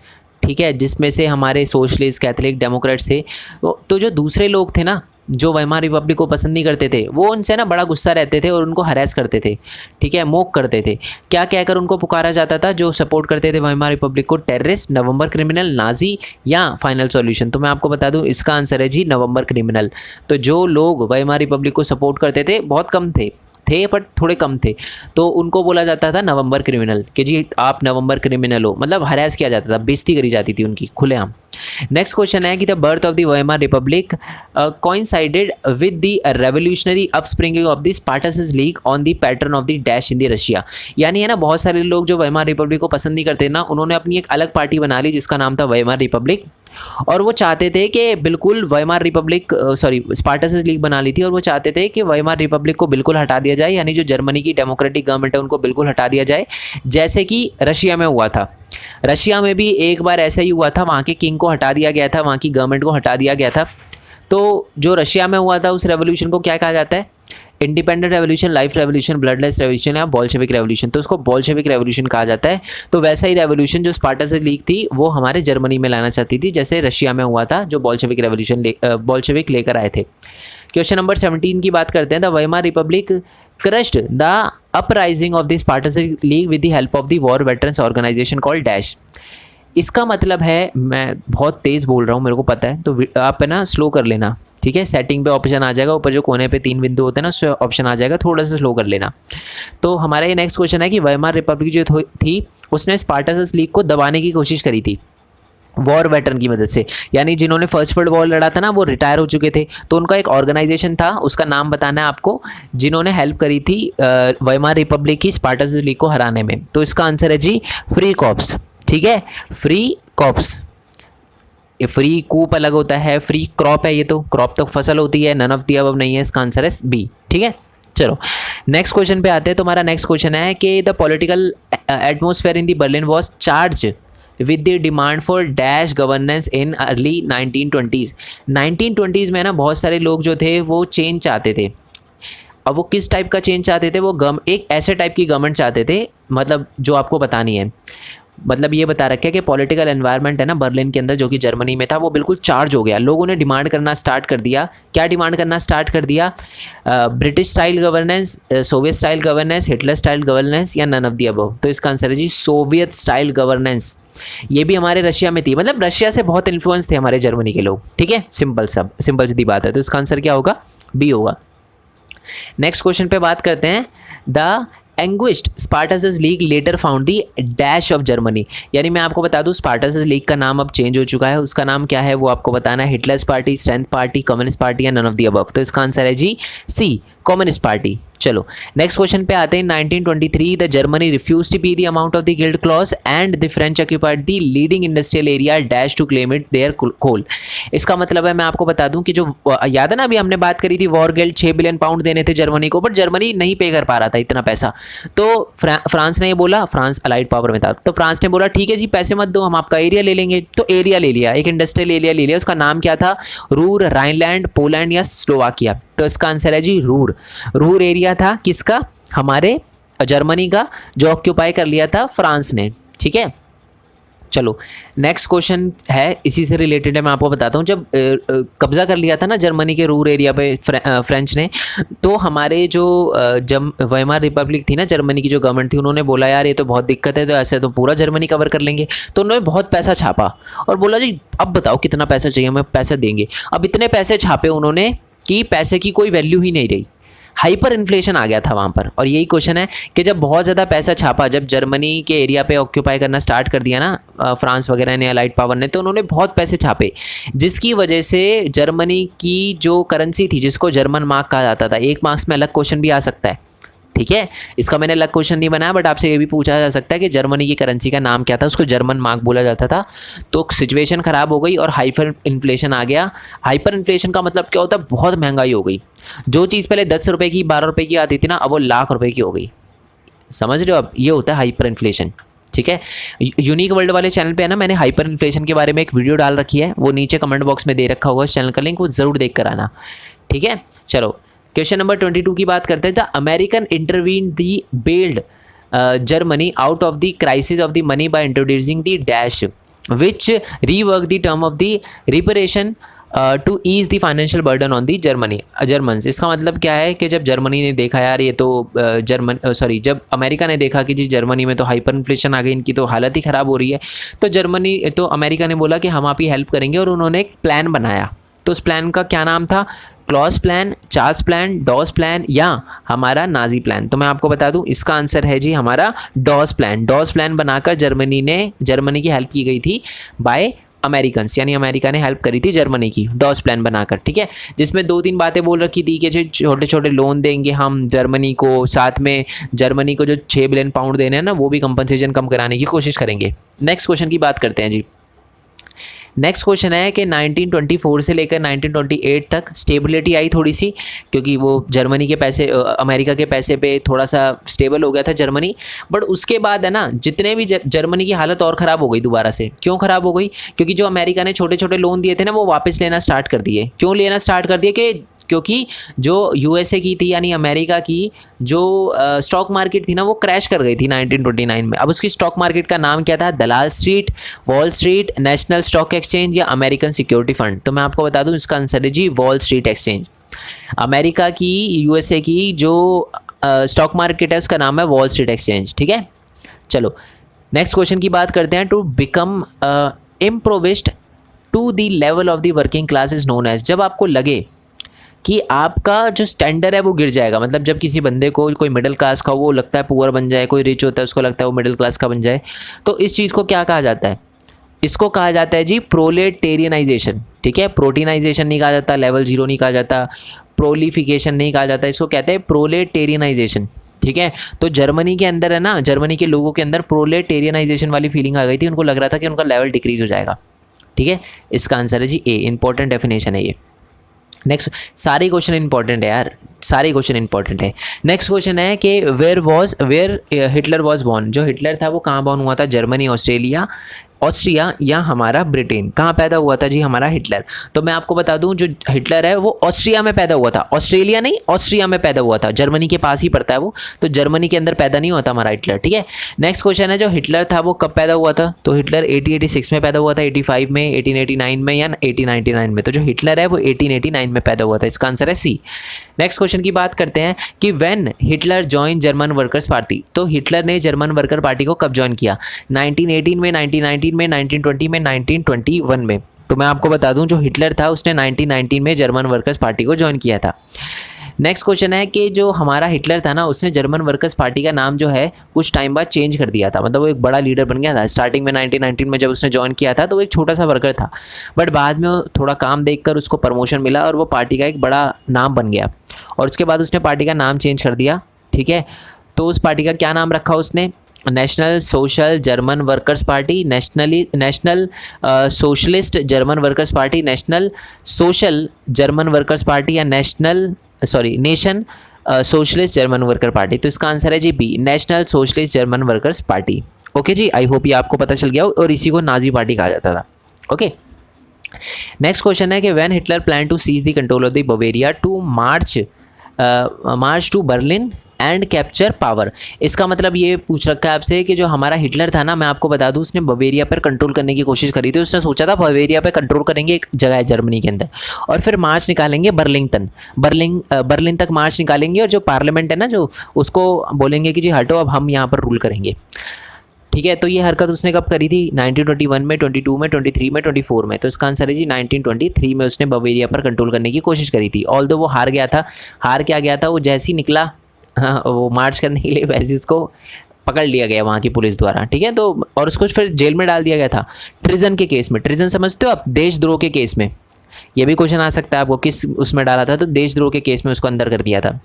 ठीक है, जिसमें से हमारे सोशलिस्ट, कैथलिक, डेमोक्रेट्स थे। तो जो दूसरे लोग थे ना, जो वेइमार रिपब्लिक को पसंद नहीं करते थे, वो उनसे ना बड़ा गुस्सा रहते थे और उनको हरास करते थे। ठीक है, मोक करते थे। क्या कहकर उनको पुकारा जाता था जो सपोर्ट करते थे वेइमार रिपब्लिक को? टेररिस्ट, नवंबर क्रिमिनल, नाजी, या फाइनल सॉल्यूशन। तो मैं आपको बता दूं इसका आंसर है जी नवंबर क्रिमिनल। तो जो लोग वेइमार रिपब्लिक को सपोर्ट करते थे, बहुत कम थे बट थोड़े कम थे, तो उनको बोला जाता था नवंबर क्रिमिनल, कि जी आप नवंबर क्रिमिनल हो, मतलब हरास किया जाता था, बेइज्जती करी जाती थी उनकी खुलेआम। नेक्स्ट क्वेश्चन है कि the birth of the Weimar Republic coincided with the revolutionary upspringing of the Spartacus League on the pattern of the dash in the Russia. यानी है ना, बहुत सारे लोग जो वेइमार रिपब्लिक को पसंद नहीं करते ना, उन्होंने अपनी एक अलग पार्टी बना ली जिसका नाम था वेइमार रिपब्लिक, और वो चाहते थे कि बिल्कुल वेइमार रिपब्लिक स्पार्टकस लीग बना ली थी, और वो चाहते थे कि वेइमार रिपब्लिक को बिल्कुल हटा दिया जाए, यानी जो जर्मनी की डेमोक्रेटिक गवर्नमेंट है उनको बिल्कुल हटा दिया जाए, जैसे कि रशिया में हुआ था। रशिया में भी एक बार ऐसा ही हुआ था, वहाँ के किंग को हटा दिया गया था, वहाँ की गवर्नमेंट को हटा दिया गया था। तो जो रशिया में हुआ था उस रेवोल्यूशन को क्या कहा जाता है? Independent revolution, life revolution, bloodless revolution या बोल्शेविक रेवोल्यूशन। तो उसको बोल्शेविक रेवोल्यूशन कहा जाता है। तो वैसा ही रेवोल्यूशन जो स्पार्टकस लीग थी वो हमारे जर्मनी में लाना चाहती थी, जैसे रशिया में हुआ था, जो बोल्शेविक लेकर आए थे। क्वेश्चन नंबर 17 की बात करते हैं। The Weimar Republic crushed the uprising of the Spartacus League with the help of the war veterans organisation called dash. इसका मतलब है, मैं बहुत तेज़ बोल रहा हूँ, मेरे को पता है, तो आप है ना स्लो कर लेना। ठीक है, सेटिंग पे ऑप्शन आ जाएगा, ऊपर जो कोने पे 3 बिंदु होते हैं ना, उस ऑप्शन आ जाएगा, थोड़ा सा स्लो कर लेना। तो हमारा ये नेक्स्ट क्वेश्चन है कि वेइमार रिपब्लिक जो थी उसने स्पार्टकस लीग को दबाने की कोशिश करी थी। वॉर वेटरन की मदद से, यानी जिन्होंने फर्स्ट वर्ल्ड वॉर लड़ा था ना वो रिटायर हो चुके थे, तो उनका एक ऑर्गेनाइजेशन था, उसका नाम बताना है आपको, जिन्होंने हेल्प करी थी वाइमार रिपब्लिक की स्पार्टस लीग को हराने में। तो इसका आंसर है जी फ्री कॉर्प्स। ठीक है, फ्री कॉर्प्स। ये फ्री कूप अलग होता है, फ्री क्रॉप है, ये तो क्रॉप तो फसल होती है, नन ऑफ द अबव नहीं है, इसका आंसर है बी। ठीक है, चलो नेक्स्ट क्वेश्चन पे आते हैं। तुम्हारा नेक्स्ट क्वेश्चन है कि the political atmosphere in the Berlin was charge with the demand for dash governance in early 1920s। 1920s में ना बहुत सारे लोग जो थे वो चेंज चाहते थे। अब वो किस टाइप का चेंज चाहते थे, वो एक ऐसे टाइप की गवर्नमेंट चाहते थे, मतलब जो आपको बतानी है, मतलब ये बता रखा है कि पॉलिटिकल एनवायरनमेंट है ना बर्लिन के अंदर जो कि जर्मनी में था, वो बिल्कुल चार्ज हो गया। लोगों ने डिमांड करना स्टार्ट कर दिया। क्या डिमांड करना स्टार्ट कर दिया? British style governance, Soviet style governance, Hitler style governance या नन ऑफ द अबव। तो इसका आंसर है जी सोवियत स्टाइल गवर्नेंस। ये भी हमारे रशिया में थी, मतलब रशिया से बहुत इन्फ्लुएंस थे हमारे जर्मनी के लोग। ठीक है, सिंपल सी बात है। तो इसका आंसर क्या होगा? बी होगा। नेक्स्ट क्वेश्चन पे बात करते हैं। The anguished Spartacus League later found the dash of Germany. यानी मैं आपको बता दूं स्पार्टस लीग का नाम अब चेंज हो चुका है, उसका नाम क्या है वो आपको बताना है। Hitler's party, strength party, communist party या नन ऑफ द अबव। तो इसका आंसर है जी सी, कम्युनिस्ट पार्टी। चलो नेक्स्ट क्वेश्चन पे आते हैं। 1923 the Germany refuse to pay the amount of the guild clause and the French occupied the leading industrial area dash to claim it their coal. इसका मतलब है, मैं आपको बता दूं कि जो याद है ना अभी हमने बात करी थी वॉर गिल्ड 6 बिलियन पाउंड देने थे जर्मनी को, बट जर्मनी नहीं पे कर पा रहा था इतना पैसा। तो फ्रांस ने ये बोला, फ्रांस अलाइड पावर में था, तो फ्रांस ने बोला ठीक है जी पैसे मत दो, हम आपका एरिया ले लेंगे। तो एरिया ले लिया, एक इंडस्ट्रियल एरिया ले लिया, उसका नाम क्या था? रूर, राइनलैंड, पोलैंड या स्लोवाकिया। तो इसका आंसर है जी रूर। रूर एरिया था किसका? हमारे जर्मनी का, जो ऑक्यूपाई कर लिया था फ्रांस ने। ठीक है, चलो नेक्स्ट क्वेश्चन है इसी से रिलेटेड है, मैं आपको बताता हूँ। जब कब्जा कर लिया था ना जर्मनी के रूर एरिया पे फ्रेंच ने, तो हमारे जो जब वाइमार रिपब्लिक थी ना जर्मनी की जो गवर्नमेंट थी, उन्होंने बोला यार ये तो बहुत दिक्कत है, तो ऐसे तो पूरा जर्मनी कवर कर लेंगे। तो उन्होंने बहुत पैसा छापा और बोला जी अब बताओ कितना पैसा चाहिए, हमें पैसा देंगे। अब इतने पैसे छापे उन्होंने कि पैसे की कोई वैल्यू ही नहीं रही, हाइपर इन्फ्लेशन आ गया था वहाँ पर। और यही क्वेश्चन है कि जब बहुत ज़्यादा पैसा छापा, जब जर्मनी के एरिया पे ऑक्यूपाई करना स्टार्ट कर दिया ना फ्रांस वगैरह ने, अलाइड पावर ने, तो उन्होंने बहुत पैसे छापे, जिसकी वजह से जर्मनी की जो करेंसी थी, जिसको जर्मन मार्क कहा जाता था, एक मार्क्स में अलग क्वेश्चन भी आ सकता है। ठीक है, इसका मैंने अलग क्वेश्चन नहीं बनाया, बट आपसे ये भी पूछा जा सकता है कि जर्मनी की करेंसी का नाम क्या था, उसको जर्मन मार्क बोला जाता था। तो सिचुएशन ख़राब हो गई और हाइपर इन्फ्लेशन आ गया। हाइपर इन्फ्लेशन का मतलब क्या होता है? बहुत महंगाई हो गई। जो चीज़ पहले 10 रुपये की, 12 रुपये की आती थी ना, अब वो लाख रुपये की हो गई। समझ रहे हो? अब ये होता है हाइपर इन्फ्लेशन। ठीक है, यूनिक वर्ल्ड वाले चैनल पे है ना, मैंने हाइपर इन्फ्लेशन के बारे में एक वीडियो डाल रखी है, वो नीचे कमेंट बॉक्स में दे रखा होगा, उस चैनल का लिंक वो ज़रूर देख कर आना। ठीक है, चलो क्वेश्चन नंबर 22 की बात करते हैं। The American intervene the bailed Germany out of the crisis of the money by introducing the dash which rework the term of the reparation to ease the financial burden on the Germans. इसका मतलब क्या है कि जब Germany ने देखा यार ये तो जब अमेरिका ने देखा कि जी जर्मनी में तो हाइपर इन्फ्लेशन आ गई, इनकी तो हालत ही ख़राब हो रही है, तो अमेरिका ने बोला कि हम आपकी हेल्प करेंगे, और उन्होंने एक प्लान बनाया। तो उस प्लान का क्या नाम था? Klaus plan, Charles plan, Dawes plan या हमारा नाजी प्लान। तो मैं आपको बता दूं इसका आंसर है जी हमारा डॉस प्लान। डॉस प्लान बनाकर जर्मनी की हेल्प की गई थी बाय अमेरिकन्स, यानी अमेरिका ने हेल्प करी थी जर्मनी की डॉस प्लान बनाकर। ठीक है, जिसमें 2-3 बातें बोल रखी थी कि जो छोटे छोटे लोन देंगे हम जर्मनी को, साथ में जर्मनी को जो 6 बिलियन पाउंड देने हैं ना, वो भी कंपनसेशन कम कराने की कोशिश करेंगे। नेक्स्ट क्वेश्चन की बात करते हैं जी। नेक्स्ट क्वेश्चन है कि 1924 से लेकर 1928 तक स्टेबिलिटी आई थोड़ी सी, क्योंकि वो जर्मनी के पैसे, अमेरिका के पैसे पे थोड़ा सा स्टेबल हो गया था जर्मनी। बट उसके बाद है ना, जितने भी जर्मनी की हालत और ख़राब हो गई दोबारा से। क्यों ख़राब हो गई? क्योंकि जो अमेरिका ने छोटे छोटे लोन दिए थे ना, वो वापस लेना स्टार्ट कर दिए। क्यों लेना स्टार्ट कर दिए? क्योंकि जो यूएसए की थी, यानी अमेरिका की जो स्टॉक मार्केट थी ना, वो क्रैश कर गई थी 1929 में। अब उसकी स्टॉक मार्केट का नाम क्या था? Dalal Street, Wall Street, National Stock Exchange या अमेरिकन सिक्योरिटी फंड। तो मैं आपको बता दूं इसका आंसर है जी वॉल स्ट्रीट एक्सचेंज। अमेरिका की, यूएसए की जो स्टॉक मार्केट है उसका नाम है वॉल स्ट्रीट एक्सचेंज। ठीक है, चलो नेक्स्ट क्वेश्चन की बात करते हैं। To become improvised to the level of the working class is known as. जब आपको लगे कि आपका जो स्टैंडर्ड है वो गिर जाएगा, मतलब जब किसी बंदे को, कोई मिडिल क्लास का वो लगता है पुअर बन जाए, कोई रिच होता है उसको लगता है वो मिडिल क्लास का बन जाए, तो इस चीज़ को क्या कहा जाता है? इसको कहा जाता है जी प्रोलेटेरियनाइजेशन, ठीक है। प्रोटीनाइजेशन नहीं कहा जाता, लेवल 0 नहीं कहा जाता, प्रोलिफिकेशन नहीं कहा जाता, इसको कहते हैं प्रोलेटेरियनाइजेशन, ठीक है। तो जर्मनी के अंदर है ना, जर्मनी के लोगों के अंदर प्रोलेटेरियनाइजेशन वाली फीलिंग आ गई थी, उनको लग रहा था कि उनका लेवल डिक्रीज हो जाएगा, ठीक है। इसका आंसर है जी ए, इंपॉर्टेंट डेफिनेशन है ये। नेक्स्ट, सारे क्वेश्चन इंपॉर्टेंट है यार, सारे क्वेश्चन इंपॉर्टेंट है। नेक्स्ट क्वेश्चन है कि वेयर हिटलर वॉज बॉर्न, जो हिटलर था वो कहाँ बॉर्न हुआ था, जर्मनी, ऑस्ट्रिया या हमारा ब्रिटेन, कहाँ पैदा हुआ था जी हमारा हिटलर। तो मैं आपको बता दूं जो हिटलर है वो ऑस्ट्रिया में पैदा हुआ था, ऑस्ट्रेलिया नहीं, ऑस्ट्रिया में पैदा हुआ था, जर्मनी के पास ही पड़ता है वो, तो जर्मनी के अंदर पैदा नहीं होता हमारा हिटलर, ठीक है। नेक्स्ट क्वेश्चन है जो हिटलर था वो कब पैदा हुआ था, तो हिटलर 1886 में पैदा हुआ था, 85 में, 1889 में या 1899 में, तो जो हिटलर है वो 1889 में पैदा हुआ था, इसका आंसर है सी। नेक्स्ट क्वेश्चन की बात करते हैं कि when Hitler join German Workers party, तो हिटलर ने जर्मन वर्कर पार्टी को कब ज्वाइन किया, 1918 में, 1919 में, 1920 में, 1921 में। तो मैं आपको बता दूं जो हिटलर था उसने 1919 में जर्मन वर्कर्स पार्टी को ज्वाइन किया था। नेक्स्ट क्वेश्चन है कि जो हमारा हिटलर था ना उसने जर्मन वर्कर्स पार्टी का नाम जो है कुछ टाइम बाद चेंज कर दिया था, मतलब वो एक बड़ा लीडर बन गया था। स्टार्टिंग में 1919 में जब उसने ज्वाइन किया था तो वो एक छोटा सा वर्कर था, बट बाद में वो थोड़ा काम देखकर उसको प्रमोशन मिला और वो पार्टी का एक बड़ा नाम बन गया, और उसके बाद उसने पार्टी का नाम चेंज कर दिया, ठीक है। तो उस पार्टी का क्या नाम रखा उसने, National Social German Workers Party, National Socialist German Workers Party, National Social German Workers Party या Nation Socialist German Worker Party. तो इसका आंसर है जी B, National Socialist German Workers Party. Okay जी, आई होप ये आपको पता चल गया हो, और इसी को नाजी पार्टी कहा जाता था। ओके, नेक्स्ट क्वेश्चन है कि when Hitler plan to seize the control of the Bavaria to march to Berlin and capture power. इसका मतलब ये पूछ रखा है आपसे कि जो हमारा हिटलर था ना, मैं आपको बता दूं उसने बवेरिया पर कंट्रोल करने की कोशिश करी थी। उसने सोचा था बवेरिया पर कंट्रोल करेंगे, एक जगह है जर्मनी के अंदर, और फिर मार्च निकालेंगे बर्लिन तक मार्च निकालेंगे, और जो पार्लियामेंट है ना जो उसको बोलेंगे कि जी हटो अब हम यहाँ पर रूल करेंगे, ठीक है। तो ये हरकत उसने कब करी थी, 1921 में, 22 में, 23 में, 24 में। तो इसका आंसर है जी 1923 में उसने बवेरिया पर कंट्रोल करने की कोशिश करी थी। ऑल्दो वो हार गया था, हार क्या गया था, वो जैसे ही निकला हाँ वो मार्च करने के लिए वैसे उसको पकड़ लिया गया वहाँ की पुलिस द्वारा, ठीक है। तो और उसको फिर जेल में डाल दिया गया था ट्रिजन के केस में। ट्रिजन समझते हो आप, देशद्रोह के केस में। ये भी क्वेश्चन आ सकता है आपको, किस उसमें डाला था, तो देशद्रोह के केस में उसको अंदर कर दिया था।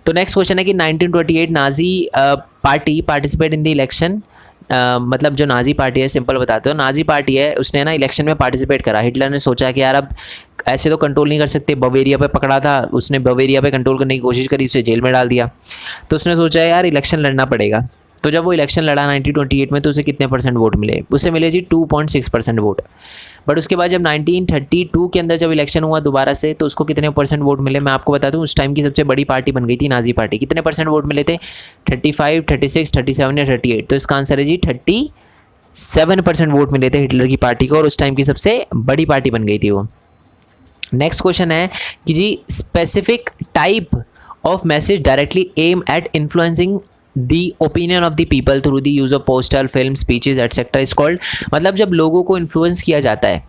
तो नेक्स्ट क्वेश्चन है कि 1928 Nazi party participate in the election, मतलब जो नाजी पार्टी है, सिंपल बताते हो, नाजी पार्टी है उसने ना इलेक्शन में पार्टिसिपेट करा। हिटलर ने सोचा कि यार अब ऐसे तो कंट्रोल नहीं कर सकते, बवेरिया पे पकड़ा था उसने, बवेरिया पे कंट्रोल करने की कोशिश करी, उसे जेल में डाल दिया। तो उसने सोचा यार इलेक्शन लड़ना पड़ेगा। तो जब वो इलेक्शन लड़ा 1928 में, तो उसे कितने परसेंट वोट मिले, उसे मिले जी 2.6% वोट। बट उसके बाद जब 1932 के अंदर जब इलेक्शन हुआ दोबारा से, तो उसको कितने परसेंट वोट मिले, मैं आपको बता दूं उस टाइम की सबसे बड़ी पार्टी बन गई थी नाजी पार्टी। कितने परसेंट वोट मिले थे, 35, 36, 37 या 38। तो इसका आंसर है जी 37% वोट मिले थे हिटलर की पार्टी को, और उस टाइम की सबसे बड़ी पार्टी बन गई थी वो। नेक्स्ट क्वेश्चन है कि जी specific type of message directly aim at influencing the opinion of the people through the use of poster, film, speeches etcetera is called. मतलब जब लोगों को इन्फ्लुएंस किया जाता है,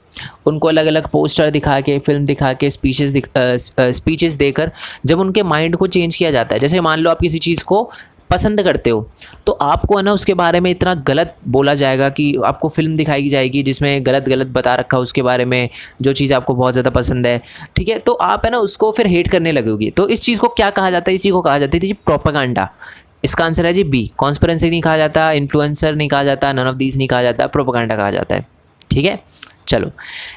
उनको अलग अलग पोस्टर दिखा के, फिल्म दिखा के, स्पीचेस देकर जब उनके माइंड को चेंज किया जाता है। जैसे मान लो आप किसी चीज़ को पसंद करते हो, तो आपको है ना उसके बारे में इतना गलत बोला जाएगा कि आपको फिल्म दिखाई जाएगी जिसमें गलत गलत बता रखा है उसके बारे में, जो चीज़ आपको बहुत ज़्यादा पसंद है, ठीक है। तो आप है ना उसको फिर हेट करने लगोगी। तो इस चीज़ को क्या कहा जाता है, इसी को कहा जाता है जी प्रोपेगेंडा। इसका आंसर है जी बी, कॉन्स्पिरेसी नहीं कहा जाता, इन्फ्लुएंसर नहीं कहा जाता, नन ऑफ दीज नहीं कहा जाता, प्रोपेगेंडा कहा जाता है, ठीक है। चलो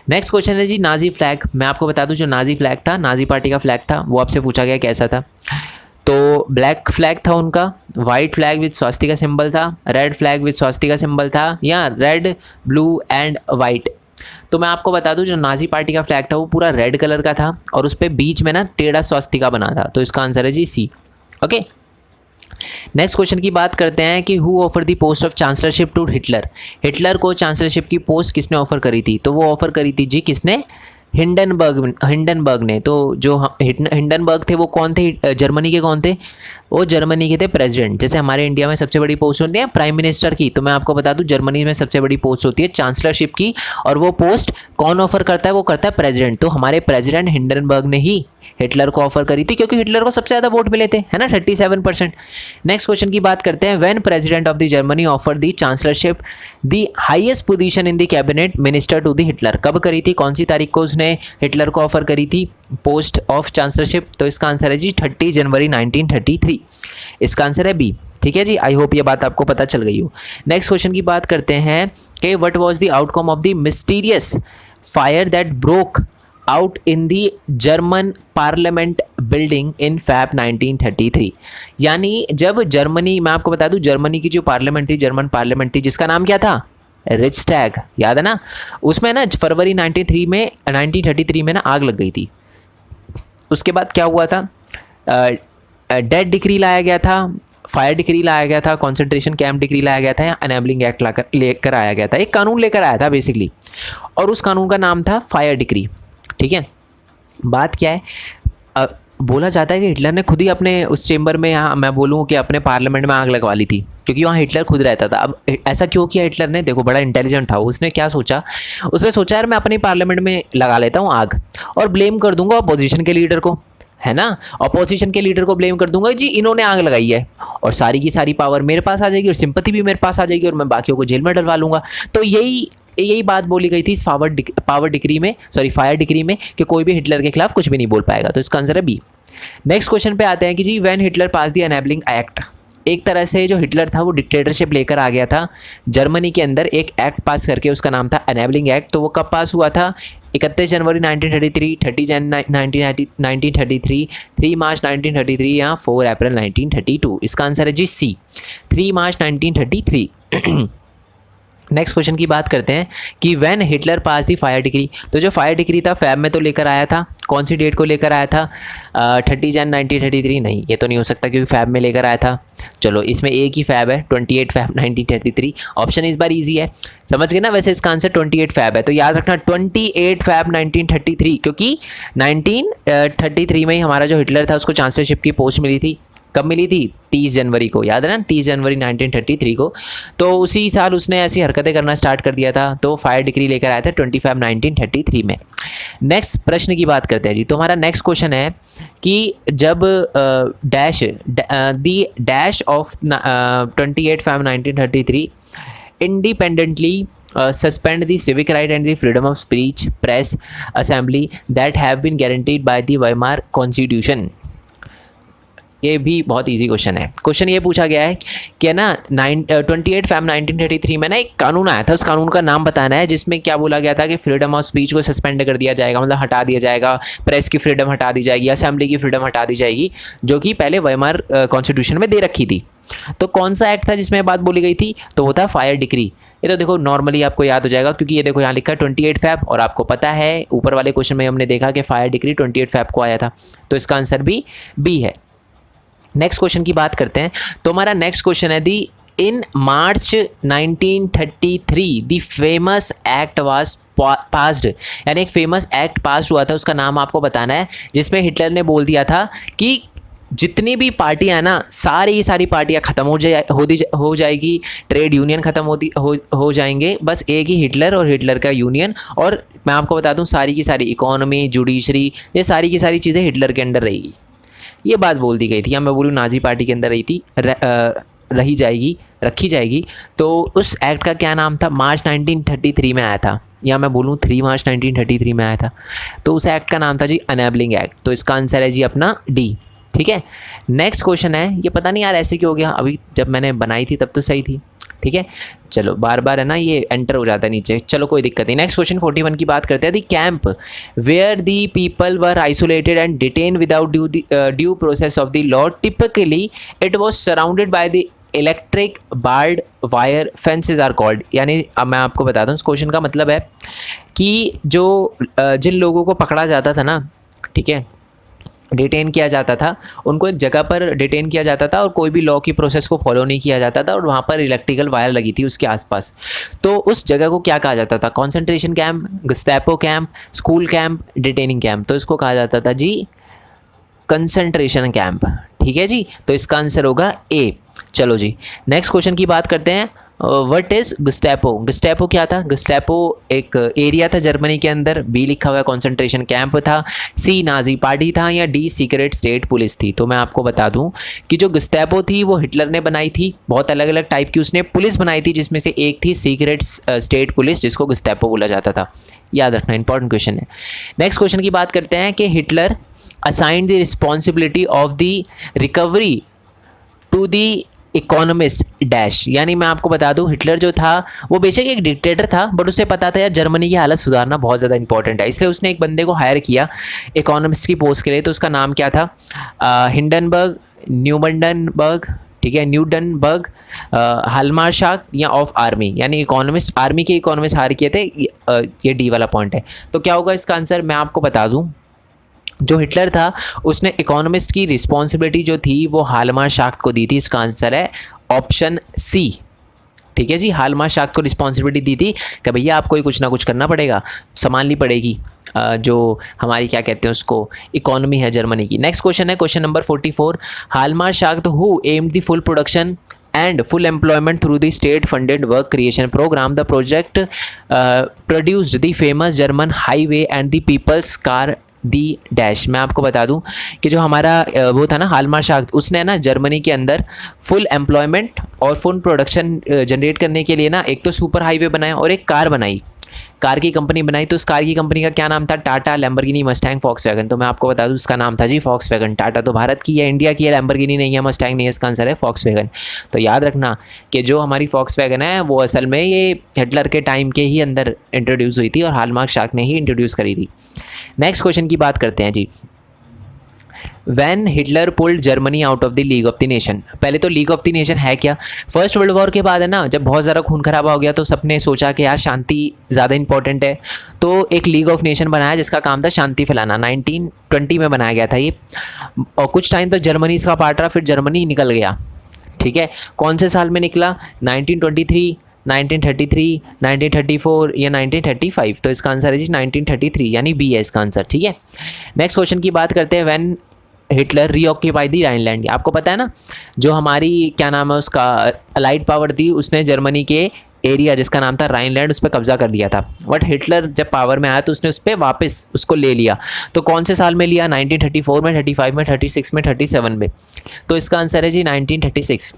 नेक्स्ट क्वेश्चन है जी नाजी फ्लैग। मैं आपको बता दूं जो नाजी फ्लैग था, नाजी पार्टी का फ्लैग था, वो आपसे पूछा गया कैसा था। तो ब्लैक फ्लैग था उनका, white flag with swastika symbol था, red flag with swastika symbol था, या रेड, ब्लू एंड वाइट। तो मैं आपको बता दूं जो नाजी पार्टी का फ्लैग था वो पूरा रेड कलर का था, और उस पर बीच में ना टेढ़ा स्वास्तिका बना था। तो इसका आंसर है जी सी। ओके, नेक्स्ट क्वेश्चन की बात करते हैं कि who offer the post of chancellorship to Hitler. Hitler को चांसलरशिप की पोस्ट किसने ऑफर करी थी, तो वो ऑफर करी थी जी किसने, हिंडनबर्ग ने। तो जो हिंडनबर्ग थे वो कौन थे, जर्मनी के कौन थे, वो जर्मनी के थे प्रेसिडेंट। जैसे हमारे इंडिया में सबसे बड़ी पोस्ट होती है प्राइम मिनिस्टर की, तो मैं आपको बता दूं जर्मनी में सबसे बड़ी पोस्ट होती है चांसलरशिप की, और वो पोस्ट कौन ऑफर करता है, वो करता है प्रेसिडेंट। तो हमारे प्रेसिडेंट हिंडनबर्ग ने ही हिटलर को ऑफर करी थी, क्योंकि हिटलर को सबसे ज़्यादा वोट मिले थे, है ना, 37%। नेक्स्ट क्वेश्चन की बात करते हैं, when president of the Germany offer the chancellorship the highest position in the cabinet minister to the Hitler, कब करी थी, कौन सी तारीख को उसने हिटलर को ऑफर करी थी पोस्ट ऑफ चांसलरशिप? तो इसका आंसर है जी 30 जनवरी 1933। इसका आंसर है बी। ठीक है जी, आई होप ये बात आपको पता चल गई हो। नेक्स्ट क्वेश्चन की बात करते हैं कि what was the outcome of the mysterious fire that broke out in the German parliament building in Feb 1933। यानी जब जर्मनी, मैं आपको बता दूं, जर्मनी की जो पार्लियामेंट थी, जर्मन पार्लियामेंट थी, जिसका नाम क्या था, रिक्सटैग, याद है ना, उसमें ना फरवरी 1933 में ना आग लग गई थी। उसके बाद क्या हुआ था, डेथ डिक्री लाया गया था, फायर डिक्री लाया गया था, कॉन्सेंट्रेशन कैंप डिक्री लाया गया था, या अनेबलिंग एक्ट लेकर आया गया था, एक कानून लेकर आया था बेसिकली, और उस कानून का नाम था फायर डिक्री। ठीक है, बात क्या है, बोला जाता है कि हिटलर ने खुद ही अपने उस चेंबर में, यहाँ मैं बोलूँ कि अपने पार्लियामेंट में आग लगवा ली थी, क्योंकि वहाँ हिटलर खुद रहता था। अब ऐसा क्यों किया हिटलर ने? देखो, बड़ा इंटेलिजेंट था, उसने क्या सोचा, उसने सोचा यार मैं अपने पार्लियामेंट में लगा लेता हूँ आग, और ब्लेम कर दूंगा अपोजिशन के लीडर को, है ना, अपोजिशन के लीडर को ब्लेम कर दूंगा जी इन्होंने आग लगाई है, और सारी की सारी पावर मेरे पास आ जाएगी, और सिंपैथी भी मेरे पास आ जाएगी, और मैं बाकियों को जेल में डलवा लूँगा। तो यही बात बोली गई थी इस फायर डिक्री में कि कोई भी हिटलर के खिलाफ कुछ भी नहीं बोल पाएगा। तो इसका आंसर है बी। नेक्स्ट क्वेश्चन पे आते हैं कि जी when Hitler pass the Enabling Act, एक तरह से जो हिटलर था वो डिक्टेटरशिप लेकर आ गया था जर्मनी के अंदर, एक एक्ट पास करके, उसका नाम था एनेबलिंग एक्ट। तो वो कब पास हुआ था? 31 जनवरी 1933, 30 जनवरी 1933, 3 मार्च 1933 या 4 अप्रैल 1932। इसका आंसर है जी सी, 3 मार्च 1933। नेक्स्ट क्वेश्चन की बात करते हैं कि when Hitler pass the fire decree, तो जो फायर डिक्री था फैब में तो लेकर आया था, कौन सी डेट को लेकर आया था? 30 जन 1933, नहीं ये तो नहीं हो सकता क्योंकि फैब में लेकर आया था। चलो इसमें एक ही फैब है, 28 फैब 1933। ऑप्शन इस बार इजी है, समझ गए ना? वैसे इसका आंसर 28 फैब है, तो याद रखना 28 फैब 1933, क्योंकि 1933 में ही हमारा जो हिटलर था उसको चांसलरशिप की पोस्ट मिली थी। कब मिली थी? 30 जनवरी को, याद है ना, 30 जनवरी 1933 को। तो उसी साल उसने ऐसी हरकतें करना स्टार्ट कर दिया था, तो फायर डिक्री लेकर आया था 25 1933 में। नेक्स्ट प्रश्न की बात करते हैं जी। तो हमारा नेक्स्ट क्वेश्चन है कि जब dash of 28 Feb 1933 independently suspend the civic right and the freedom of speech, press, assembly that have been guaranteed by the Weimar Constitution। ये भी बहुत इजी क्वेश्चन है। क्वेश्चन ये पूछा गया है कि ना 28 फैब 1933 में ना एक कानून आया था, उस कानून का नाम बताना है, जिसमें क्या बोला गया था कि फ्रीडम ऑफ स्पीच को सस्पेंड कर दिया जाएगा, मतलब हटा दिया जाएगा, प्रेस की फ्रीडम हटा दी जाएगी, असेंबली की फ्रीडम हटा दी जाएगी, जो कि पहले वाइमार कॉन्स्टिट्यूशन में दे रखी थी। तो कौन सा एक्ट था जिसमें बात बोली गई थी? तो वो था फायर डिक्री। ये तो देखो नॉर्मली आपको याद हो जाएगा, क्योंकि ये देखो यहाँ लिखा है 28 फैब, और आपको पता है ऊपर वाले क्वेश्चन में हमने देखा कि फायर डिक्री 28 फैब को आया था, तो इसका आंसर भी बी है। नेक्स्ट क्वेश्चन की बात करते हैं। तो हमारा नेक्स्ट क्वेश्चन है दी इन मार्च 1933 the famous act was passed, यानी एक फेमस एक्ट पास हुआ था, उसका नाम आपको बताना है, जिसमें हिटलर ने बोल दिया था कि जितनी भी पार्टियां ना, सारी पार्टियां ख़त्म हो जाएगी, ट्रेड यूनियन ख़त्म हो जाएंगे, बस एक ही हिटलर और हिटलर का यूनियन। और मैं आपको बता दूं सारी की सारी इकोनॉमी, जुडिशरी, ये सारी की सारी चीज़ें हिटलर के अंडर रहेगी, ये बात बोल दी गई थी, या मैं बोलूँ नाजी पार्टी के अंदर रखी जाएगी। तो उस एक्ट का क्या नाम था? मार्च 1933 में आया था, या मैं बोलूँ 3 मार्च 1933 में आया था। तो उस एक्ट का नाम था जी अनेबलिंग एक्ट। तो इसका आंसर है जी अपना डी। ठीक है, नेक्स्ट क्वेश्चन है, ये पता नहीं यार ऐसे क्यों हो गया, अभी जब मैंने बनाई थी तब तो सही थी। ठीक है, चलो बार बार है ना ये एंटर हो जाता है नीचे, चलो कोई दिक्कत नहीं। नेक्स्ट क्वेश्चन 41 की बात करते हैं। The camp where the people were isolated and detain without due process of the law, typically it was surrounded by the electric barbed wire fences are called. यानी अब मैं आपको बताता हूँ, इस क्वेश्चन का मतलब है कि जो जिन लोगों को पकड़ा जाता था ना, ठीक है, डिटेन किया जाता था, उनको एक जगह पर डिटेन किया जाता था और कोई भी लॉ की प्रोसेस को फॉलो नहीं किया जाता था, और वहाँ पर इलेक्ट्रिकल वायर लगी थी उसके आसपास। तो उस जगह को क्या कहा जाता था? Concentration camp, Gestapo camp, school camp, detaining camp. तो इसको कहा जाता था जी कंसंट्रेशन कैंप। ठीक है जी, तो इसका आंसर होगा ए। चलो जी नेक्स्ट क्वेश्चन की बात करते हैं। What is गस्टैपो? गस्टैपो क्या था? गस्टैपो एक एरिया था जर्मनी के अंदर। बी लिखा हुआ है कॉन्सेंट्रेशन कैंप था। सी नाजी पार्टी था या डी सीक्रेट स्टेट पुलिस थी? तो मैं आपको बता दूं कि जो गस्टैपो थी वो हिटलर ने बनाई थी। बहुत अलग अलग टाइप की उसने पुलिस बनाई थी, जिसमें से एक थी सीक्रेट स्टेट पुलिस, जिसको गस्टैपो बोला जाता था। याद रखना, इंपॉर्टेंट क्वेश्चन है। नेक्स्ट क्वेश्चन की बात करते हैं कि Hitler assigned the responsibility of the recovery to the economist dash. यानी मैं आपको बता दूं, हिटलर जो था वो बेशक एक डिक्टेटर था, बट उसे पता था यार जर्मनी की हालत सुधारना बहुत ज़्यादा इंपॉर्टेंट है, इसलिए उसने एक बंदे को हायर किया इकोनॉमिस्ट की पोस्ट के लिए। तो उसका नाम क्या था? हिंडनबर्ग, न्यूमंडनबर्ग, ठीक है, न्यूडनबर्ग, हाल्मार्शाक या ऑफ आर्मी। यानी इकोनॉमिस्ट, आर्मी के इकोनॉमिस्ट हायर किए थे। ये डी वाला पॉइंट है। तो क्या होगा इसका आंसर? मैं आपको बता दूँ, जो हिटलर था उसने इकोनॉमिस्ट की रिस्पॉन्सिबिलिटी जो थी वो हाल्मार्शाक को दी थी। इसका आंसर है ऑप्शन सी। ठीक है जी, हाल्मार्शाक को रिस्पॉन्सिबिलिटी दी थी कि भैया आपको ही कुछ ना कुछ करना पड़ेगा, संभालनी पड़ेगी जो हमारी क्या कहते हैं उसको, इकोनॉमी है जर्मनी की। नेक्स्ट क्वेश्चन है question number 44। Hjalmar Schacht who aimed the full production and full employment through the state funded work creation program. The project produced the famous German highway and the people's car the dash. मैं आपको बता दूं कि जो हमारा वो था ना हाल्मार्शाक, उसने ना जर्मनी के अंदर फुल एम्प्लॉयमेंट और फुल प्रोडक्शन जनरेट करने के लिए ना एक तो सुपर हाईवे बनाया और एक कार बनाई, कार की कंपनी बनाई। तो उस कार की कंपनी का क्या नाम था? Tata, Lamborghini, Mustang, Volkswagen. तो मैं आपको बता दूं उसका नाम था जी फॉक्सवैगन। टाटा तो भारत की है, इंडिया की है, लैम्बोर्गिनी नहीं है, मस्टैंग नहीं है, इसका आंसर है फॉक्सवैगन। तो याद रखना कि जो हमारी फॉक्सवैगन है वो असल में ये हिटलर के टाइम के ही अंदर इंट्रोड्यूस हुई थी और हाल्मार्शाक ने ही इंट्रोड्यूस करी थी। नेक्स्ट क्वेश्चन की बात करते हैं जी। When Hitler pulled Germany out of the League of the Nation. पहले तो लीग ऑफ द नेशन है क्या? फर्स्ट वर्ल्ड वॉर के बाद है ना, जब बहुत ज़्यादा खून खराबा हो गया तो सबने सोचा कि यार शांति ज़्यादा इंपॉर्टेंट है, तो एक लीग ऑफ नेशन बनाया जिसका काम था शांति फैलाना। 1920 में बनाया गया था ये, और कुछ टाइम तक जर्मनी इसका पार्ट रहा, फिर जर्मनी निकल गया। ठीक है, कौन से साल में निकला? 1923, 1933, 1934 या 1935? तो इसका आंसर है जी 1933, यानी बी है इसका आंसर। ठीक है, नेक्स्ट क्वेश्चन की बात करते हैं। When Hitler reoccupy the Rhineland. आपको पता है ना, जो हमारी क्या नाम है उसका अलाइड पावर थी, उसने जर्मनी के एरिया जिसका नाम था राइनलैंड उस पर कब्जा कर लिया था। बट हिटलर जब पावर में आया तो उसने उस पर वापस उसको ले लिया। तो कौन से साल में लिया? 1934 में, 35 में, 36 में, 37 में? तो इसका आंसर है जी 1936।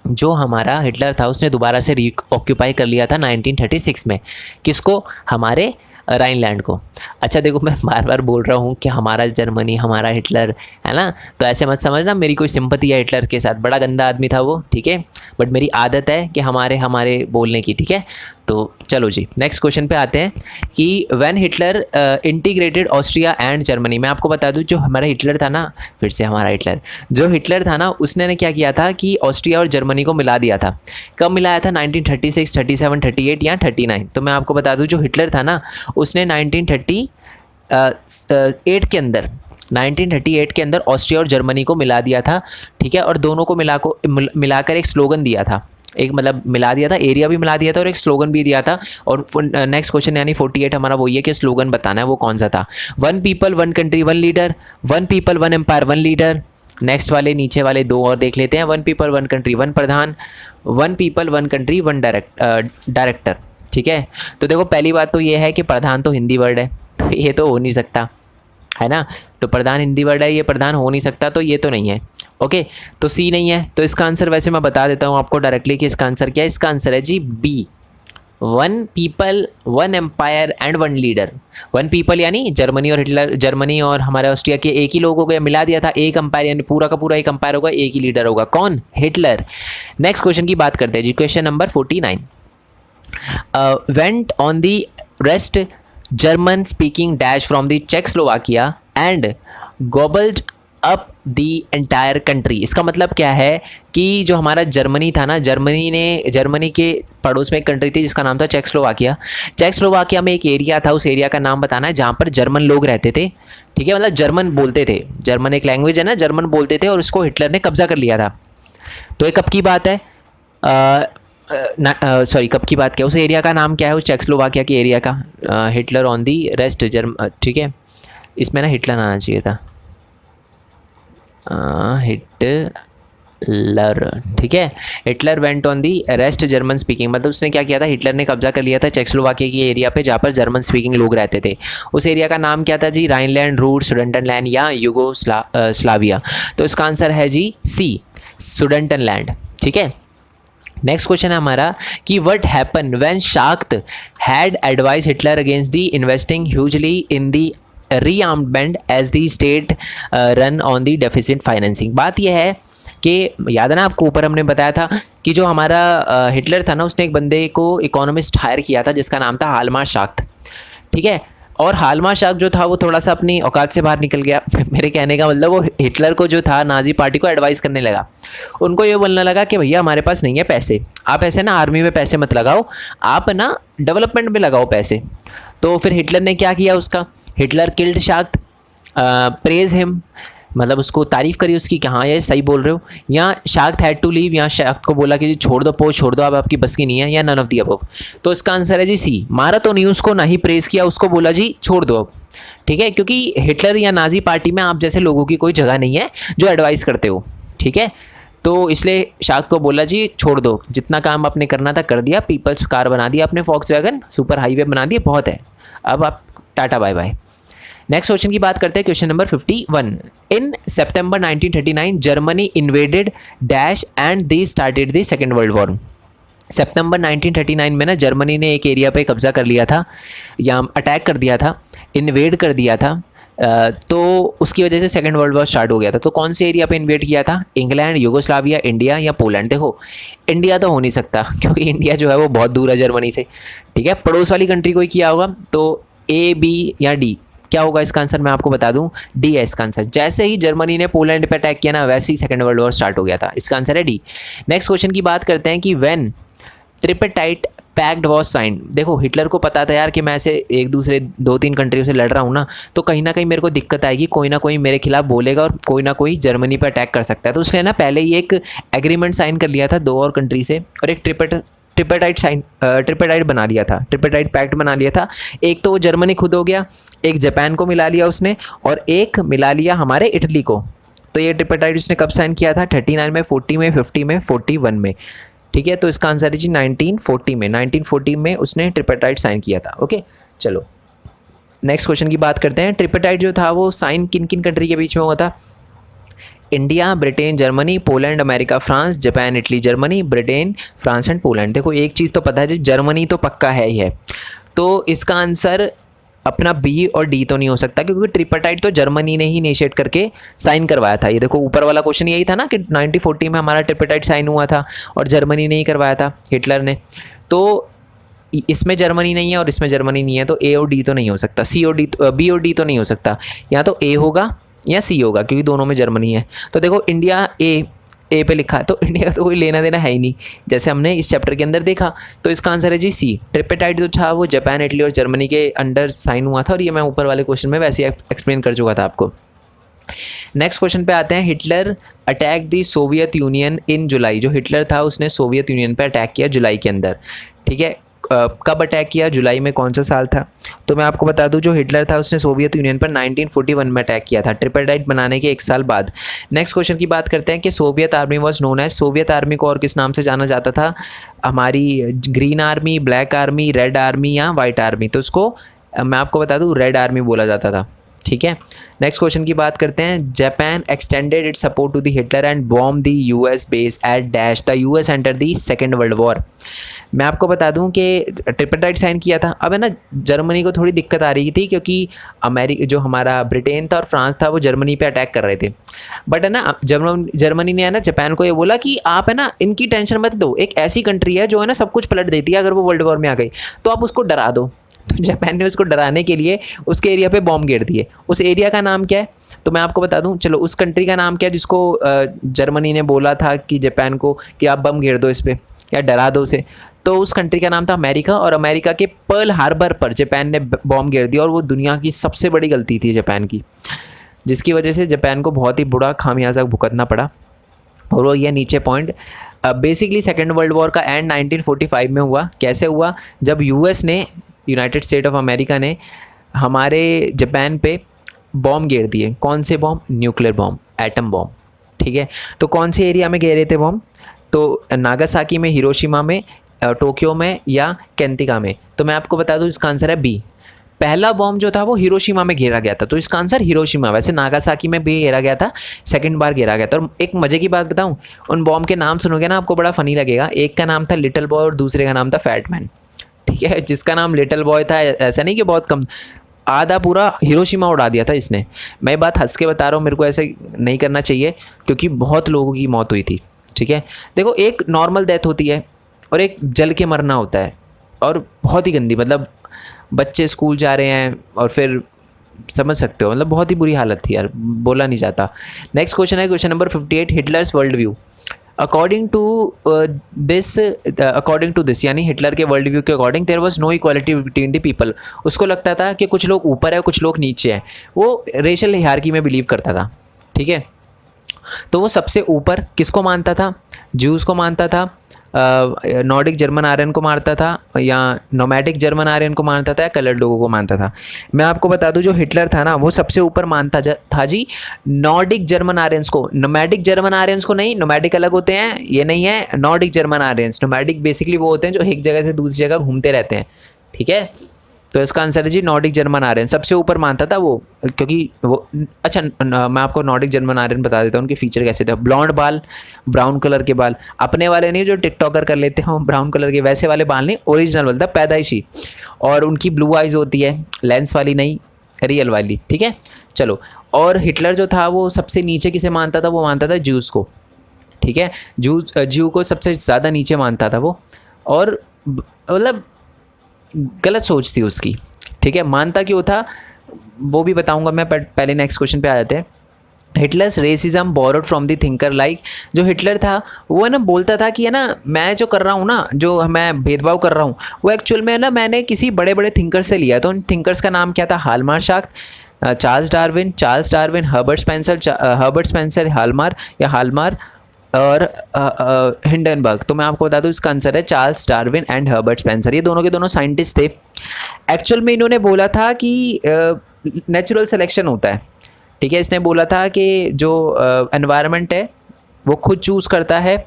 जो हमारा हिटलर था उसने दोबारा से रीऑक्यूपाई कर लिया था 1936 में। किसको? हमारे राइनलैंड को। अच्छा देखो, मैं बार बार बोल रहा हूँ कि हमारा जर्मनी, हमारा हिटलर, है ना, तो ऐसे मत समझना मेरी कोई सिंपैथी है हिटलर के साथ। बड़ा गंदा आदमी था वो, ठीक है, बट मेरी आदत है कि हमारे बोलने की। ठीक है, तो चलो जी नेक्स्ट क्वेश्चन पे आते हैं कि when Hitler integrated Austria and Germany. मैं आपको बता दूं, जो हमारा हिटलर था ना, फिर से हमारा हिटलर, जो हिटलर था ना, उसने क्या किया था कि ऑस्ट्रिया और जर्मनी को मिला दिया था। कब मिलाया था? 1936, 37, 38 या 39? तो मैं आपको बता दूं, जो हिटलर था ना उसने 1938 के अंदर ऑस्ट्रिया और जर्मनी को मिला दिया था। ठीक है, और दोनों को मिलाकर एक स्लोगन दिया था, एक मतलब मिला दिया था, एरिया भी मिला दिया था और एक स्लोगन भी दिया था। और नेक्स्ट क्वेश्चन यानी 48 हमारा वो ये कि स्लोगन बताना है वो कौन सा था। 1 people 1 country 1 leader, 1 people 1 empire 1 leader. Next वाले नीचे वाले दो और देख लेते हैं। 1 पीपल 1 कंट्री 1 प्रधान, 1 पीपल 1 कंट्री 1 डायरेक्टर। ठीक है, तो देखो पहली बात तो ये है कि प्रधान तो हिंदी वर्ड है, तो ये तो हो नहीं सकता, है ना, तो प्रधान हिंदी वर्ड है, ये प्रधान हो नहीं सकता, तो ये तो नहीं है। ओके, तो सी नहीं है। तो इसका आंसर वैसे मैं बता देता हूँ आपको डायरेक्टली कि इसका आंसर क्या है। इसका आंसर है जी B, 1 people 1 empire and 1 leader. 1 people यानी जर्मनी और हिटलर, जर्मनी और हमारे ऑस्ट्रिया के एक ही लोग हो गए, मिला दिया था। एक एम्पायर यानी पूरा का पूरा एक एम्पायर होगा, एक ही लीडर होगा। कौन? हिटलर। नेक्स्ट क्वेश्चन की बात करते हैं जी, question number 49। Went on the rest German speaking dash from the Czechoslovakia and gobbled up the entire country। इसका मतलब क्या है कि जो हमारा जर्मनी था ना, जर्मनी के पड़ोस में एक कंट्री थी जिसका नाम था चेकोस्लोवाकिया। चेकोस्लोवाकिया में एक एरिया था, उस एरिया का नाम बताना है जहाँ पर जर्मन लोग रहते थे। ठीक है, मतलब जर्मन बोलते थे, जर्मन एक लैंग्वेज है ना, जर्मन बोलते थे, और उसको हिटलर ने कब्जा कर लिया था। तो ये कब की बात है? सॉरी कब की बात क्या, उस एरिया का नाम क्या है, उस चेकोस्लोवाकिया के एरिया का? हिटलर ऑन दी रेस्ट ठीक है, इसमें ना हिटलर आना चाहिए था, ठीक है। Hitler went on the rest German speaking, मतलब उसने क्या किया था, हिटलर ने कब्जा कर लिया था चेकोस्लोवाकिया की एरिया पे जहाँ पर जर्मन स्पीकिंग लोग रहते थे। उस एरिया का नाम क्या था जी, राइनलैंड, रूर, सुडेंटनलैंड या स्लाविया। तो इसका आंसर है जी सी, सुडेंटनलैंड। ठीक है। नेक्स्ट क्वेश्चन है हमारा कि what happen when Schacht had advice Hitler against the investing hugely in the rearmament as the state run on the deficit financing. बात यह है कि याद है ना आपको, ऊपर हमने बताया था कि जो हमारा हिटलर था ना, उसने एक बंदे को इकोनॉमिस्ट हायर किया था जिसका नाम था हालमार शाक्त। ठीक है। और हालमार शाक्त जो था वो थोड़ा सा अपनी औकात से बाहर निकल गया। मेरे कहने का मतलब वो हिटलर को जो था, नाजी पार्टी को एडवाइस करने लगा। उनको ये बोलने लगा कि भैया हमारे पास नहीं है पैसे, आप ऐसे ना आर्मी में पैसे मत लगाओ, आप ना डेवलपमेंट में लगाओ पैसे। तो फिर हिटलर ने क्या किया उसका, हिटलर किल्ड शाक्त, प्रेज हिम, मतलब उसको तारीफ़ करी उसकी कि हाँ ये सही बोल रहे हो, या शाक्त हैड टू लीव, या शाक्त को बोला कि जी छोड़ दो पोस्ट, छोड़ दो, अब आपकी बस की नहीं है, या नन ऑफ दी अबव। तो इसका आंसर है जी सी, मारा तो नहीं उसको, ना ही प्रेस किया उसको, बोला जी छोड़ दो अब। ठीक है, क्योंकि हिटलर या नाजी पार्टी में आप जैसे लोगों की कोई जगह नहीं है जो एडवाइस करते हो। ठीक है, तो इसलिए शाक्त को बोला जी छोड़ दो, जितना काम आपने करना था कर दिया, पीपल्स कार बना दिया आपने, वॉक्सवैगन सुपर हाईवे बना दिया, बहुत है, अब आप tata bye bye. Next question की बात करते हैं, question number 51। In September 1939 Germany invaded dash and the started the second world War. सितंबर 1939 में ना जर्मनी ने एक एरिया पे कब्जा कर लिया था, या अटैक कर दिया था, इन्वेड कर दिया था, तो उसकी वजह से सेकेंड वर्ल्ड वॉर स्टार्ट हो गया था। तो कौन से एरिया पे इन्वेड किया था, इंग्लैंड, युगोस्लाविया, इंडिया या पोलैंड। देखो इंडिया तो हो नहीं सकता क्योंकि इंडिया जो है वो बहुत दूर है जर्मनी से। ठीक है, पड़ोस वाली कंट्री कोई किया होगा, तो ए, बी या डी क्या होगा इसका आंसर, मैं आपको बता दूं डी है इसका आंसर। जैसे ही जर्मनी ने पोलैंड पे अटैक किया ना, वैसे ही सेकेंड वर्ल्ड वॉर स्टार्ट हो गया था। इसका आंसर है डी। नेक्स्ट क्वेश्चन की बात करते हैं कि व्हेन ट्रिपेटाइट पैक्ट वॉज साइन। देखो हिटलर को पता था यार कि मैं ऐसे एक दूसरे 2-3 कंट्रियों से लड़ रहा हूँ ना, तो कहीं ना कहीं मेरे को दिक्कत आएगी, कोई ना कोई मेरे खिलाफ बोलेगा और कोई ना कोई जर्मनी पर अटैक कर सकता है। तो उसने ना पहले ही एक एग्रीमेंट साइन कर लिया था 2 और कंट्री से, और एक ट्रिपेटाइट बना लिया था, ट्रिपेटाइट पैक्ट बना लिया था। एक तो वो जर्मनी खुद हो गया, एक जापान को मिला लिया उसने, और एक मिला लिया हमारे इटली को। तो ये ट्रिपेटाइट उसने कब साइन किया था, 39 में, 40 में, 50 में, 41 में। ठीक है, तो इसका आंसर है जी 1940 में उसने ट्रिपेटाइट साइन किया था। ओके, चलो नेक्स्ट क्वेश्चन की बात करते हैं। ट्रिपेटाइट जो था वो साइन किन किन कंट्री के बीच में हुआ था, India, Britain, Germany, Poland, America, France, Japan, Italy, Germany, Britain, France and Poland. देखो एक चीज़ तो पता है जी, जर्मनी तो पक्का है ही है, तो इसका आंसर अपना बी और डी तो नहीं हो सकता, क्योंकि ट्रिपेटाइट तो जर्मनी ने ही इनिशिएट करके साइन करवाया था। ये देखो ऊपर वाला क्वेश्चन यही था ना कि 1940 में हमारा ट्रिपेटाइट साइन हुआ था और जर्मनी ने ही करवाया था, हिटलर ने। तो इसमें जर्मनी नहीं है और इसमें जर्मनी नहीं है, तो ए और डी तो नहीं हो सकता, सी और डी, बी और डी तो नहीं हो सकता, या तो ए होगा या सी होगा, क्योंकि दोनों में जर्मनी है। तो देखो इंडिया ए पे लिखा है, तो इंडिया का तो कोई लेना देना है ही नहीं, जैसे हमने इस चैप्टर के अंदर देखा। तो इसका आंसर है जी सी। ट्रिपेटाइट जो था वो जापान, इटली और जर्मनी के अंडर साइन हुआ था, और ये मैं ऊपर वाले क्वेश्चन में वैसे ही एक्सप्लेन कर चुका था आपको। नेक्स्ट क्वेश्चन पे आते हैं। Hitler attack the Soviet Union in July. जो हिटलर था उसने सोवियत यूनियन पे अटैक किया जुलाई के अंदर। ठीक है, कब अटैक किया, जुलाई में, कौन सा साल था, तो मैं आपको बता दूं जो हिटलर था उसने सोवियत यूनियन पर 1941 में अटैक किया था, ट्रिपेटाइट बनाने के 1 साल बाद। नेक्स्ट क्वेश्चन की बात करते हैं कि Soviet army was known as. Soviet army को और किस नाम से जाना जाता था, हमारी green army, black army, red army या वाइट आर्मी। तो उसको मैं आपको बता दूं रेड आर्मी बोला जाता था। ठीक है, नेक्स्ट क्वेश्चन की बात करते हैं। Japan extended its support to the Hitler and bomb the US base at dash, the US enter the second world war. मैं आपको बता दूं कि ट्रिपेटाइट साइन किया था। अब है ना जर्मनी को थोड़ी दिक्कत आ रही थी, क्योंकि जो हमारा ब्रिटेन था और फ्रांस था वो जर्मनी पे अटैक कर रहे थे। बट है ना जर्मनी ने है ना जापान को ये बोला कि आप है ना इनकी टेंशन मत दो, एक ऐसी कंट्री है जो है ना सब कुछ पलट देती है अगर वो वर्ल्ड वॉर में आ गई, तो आप उसको डरा दो। तो जापान ने उसको डराने के लिए उसके एरिया पे बॉम्ब गिर दिए। उस एरिया का नाम क्या है, तो मैं आपको बता दूं, चलो उस कंट्री का नाम क्या है जिसको जर्मनी ने बोला था कि जापान को कि आप बम गिर दो इस पर या डरा दो उसे। तो उस कंट्री का नाम था अमेरिका, और अमेरिका के पर्ल हार्बर पर जापान ने बॉम्ब गिर दिया, और वो दुनिया की सबसे बड़ी गलती थी जापान की, जिसकी वजह से जापान को बहुत ही बुरा खामियाजा भुगतना पड़ा। और वो ये नीचे point, basically second world war का एंड 1945 में हुआ। कैसे हुआ, जब यूएस ने, यूनाइटेड स्टेट ऑफ अमेरिका ने हमारे जापान पे बॉम्ब गिर दिए। कौन से bomb, nuclear bomb, atom bomb. ठीक है, तो कौन से एरिया में घेरे थे बॉम्ब? तो नागासाकी में, हिरोशिमा में, टोक्यो में या केंतिका में? तो मैं आपको बता दूं इसका आंसर है बी। पहला बॉम्ब जो था वो हिरोशिमा में घेरा गया था, तो इसका आंसर हिरोशिमा। वैसे नागासाकी में भी घेरा गया था, सेकंड बार घेरा गया था। और एक मजे की बात बताऊं, उन बॉम्ब के नाम सुनोगे ना आपको बड़ा फनी लगेगा। एक का नाम था लिटिल बॉय और दूसरे का नाम था फैट मैन। ठीक है, जिसका नाम लिटिल बॉय था, ऐसा नहीं कि बहुत कम, आधा पूरा हिरोशिमा उड़ा दिया था इसने। मैं बात हंस के बता रहा हूँ, मेरे को ऐसे नहीं करना चाहिए क्योंकि बहुत लोगों की मौत हुई थी। ठीक है, देखो एक नॉर्मल डेथ होती है और एक जल के मरना होता है, और बहुत ही गंदी, मतलब बच्चे स्कूल जा रहे हैं और फिर समझ सकते हो, मतलब बहुत ही बुरी हालत थी यार, बोला नहीं जाता। नेक्स्ट क्वेश्चन है question number 58, Hitler's world view. According to this यानी हिटलर के वर्ल्ड व्यू के according there was no equality between the people. उसको लगता था कि कुछ लोग ऊपर है कुछ लोग नीचे हैं, वो रेशियल हायरार्की में बिलीव करता था। ठीक है, तो वो सबसे ऊपर किसको मानता था? ज्यूज़ को मानता था, नॉर्डिक जर्मन आर्यन को मानता था, या नोमैडिक जर्मन आर्यन को मानता था, या कलर्ड लोगों को मानता था? मैं आपको बता दूं, जो हिटलर था ना वो सबसे ऊपर मानता था जी नॉर्डिक जर्मन आर्यंस को, नोमैडिक जर्मन आर्यंस को नहीं। नोमैडिक अलग होते हैं, ये नहीं है Nordic German Aryans. Nomadic basically वो होते हैं जो एक जगह से दूसरी जगह घूमते रहते हैं। ठीक है, तो इसका आंसर है जी नॉर्डिक जर्मन आर्यन। सबसे ऊपर मानता था वो, क्योंकि वो अच्छा मैं आपको नॉर्डिक जर्मन आर्यन बता देता हूँ उनके फीचर कैसे थे। ब्लॉन्ड बाल, ब्राउन कलर के बाल, अपने वाले नहीं जो टिकटॉकर कर लेते हो ब्राउन कलर के, वैसे वाले बाल नहीं, ओरिजिनल वाला था, पैदाइशी। और उनकी ब्लू आइज़ होती है, लेंस वाली नहीं, रियल वाली। ठीक है, चलो। और हिटलर जो था वो सबसे नीचे किसे मानता था? वो मानता था ज्यूज़ को। ठीक है, ज्यू को सबसे ज़्यादा नीचे मानता था वो, और मतलब गलत सोच थी उसकी। ठीक है, मानता क्यों था वो भी बताऊंगा मैं, पहले नेक्स्ट क्वेश्चन पे आ जाते हैं। Hitler's racism borrowed from the thinker like. जो हिटलर था वो है ना बोलता था कि है ना मैं जो कर रहा हूँ ना, जो मैं भेदभाव कर रहा हूँ वो एक्चुअल में है ना मैंने किसी बड़े बड़े थिंकर से लिया। तो उन थिंकर्स का नाम क्या था? हालमार शाख्त, चार्ल्स डार्विन, हर्बर्ट स्पेंसर, हालमार या हालमार और हिंडनबर्ग। तो मैं आपको बता दूं इसका आंसर है Charles Darwin and Herbert Spencer. ये दोनों के दोनों साइंटिस्ट थे। एक्चुअल में इन्होंने बोला था कि नेचुरल सिलेक्शन होता है। ठीक है, इसने बोला था कि जो एनवायरनमेंट है वो खुद चूज़ करता है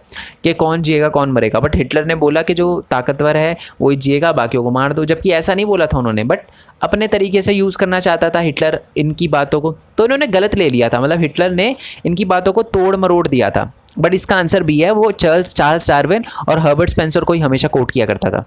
कि कौन जिएगा कौन मरेगा। बट हिटलर ने बोला कि जो ताकतवर है वही जिएगा, बाकियों को मार दो। जबकि ऐसा नहीं बोला था उन्होंने, बट अपने तरीके से यूज़ करना चाहता था हिटलर इनकी बातों को, तो इन्होंने गलत ले लिया था। मतलब हिटलर ने इनकी बातों को तोड़ मरोड़ दिया था। बट इसका आंसर भी है, वो चार्ल्स डार्विन और हर्बर्ट स्पेंसर को ही हमेशा कोट किया करता था।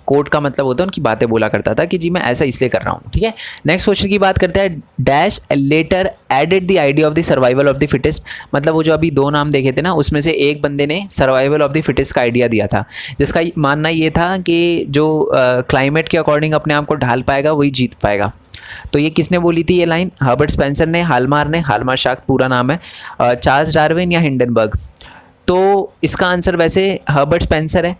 कोट का मतलब होता है उनकी बातें बोला करता था कि जी मैं ऐसा इसलिए कर रहा हूँ। ठीक है, नेक्स्ट क्वेश्चन की बात करते हैं। Dash later added the idea of the survival of the fittest. मतलब वो जो अभी दो नाम देखे थे ना, उसमें से एक बंदे ने सर्वाइवल ऑफ द फिटेस्ट का आइडिया दिया था, जिसका मानना ये था कि जो क्लाइमेट के अकॉर्डिंग अपने आप को ढाल पाएगा वही जीत पाएगा। तो ये किसने बोली थी ये लाइन? हर्बर्ट स्पेंसर ने, हालमार ने, हालमार शाख्त पूरा नाम है, चार्ल्स डार्विन या हिंडनबर्ग। तो इसका आंसर वैसे हर्बर्ट स्पेंसर है।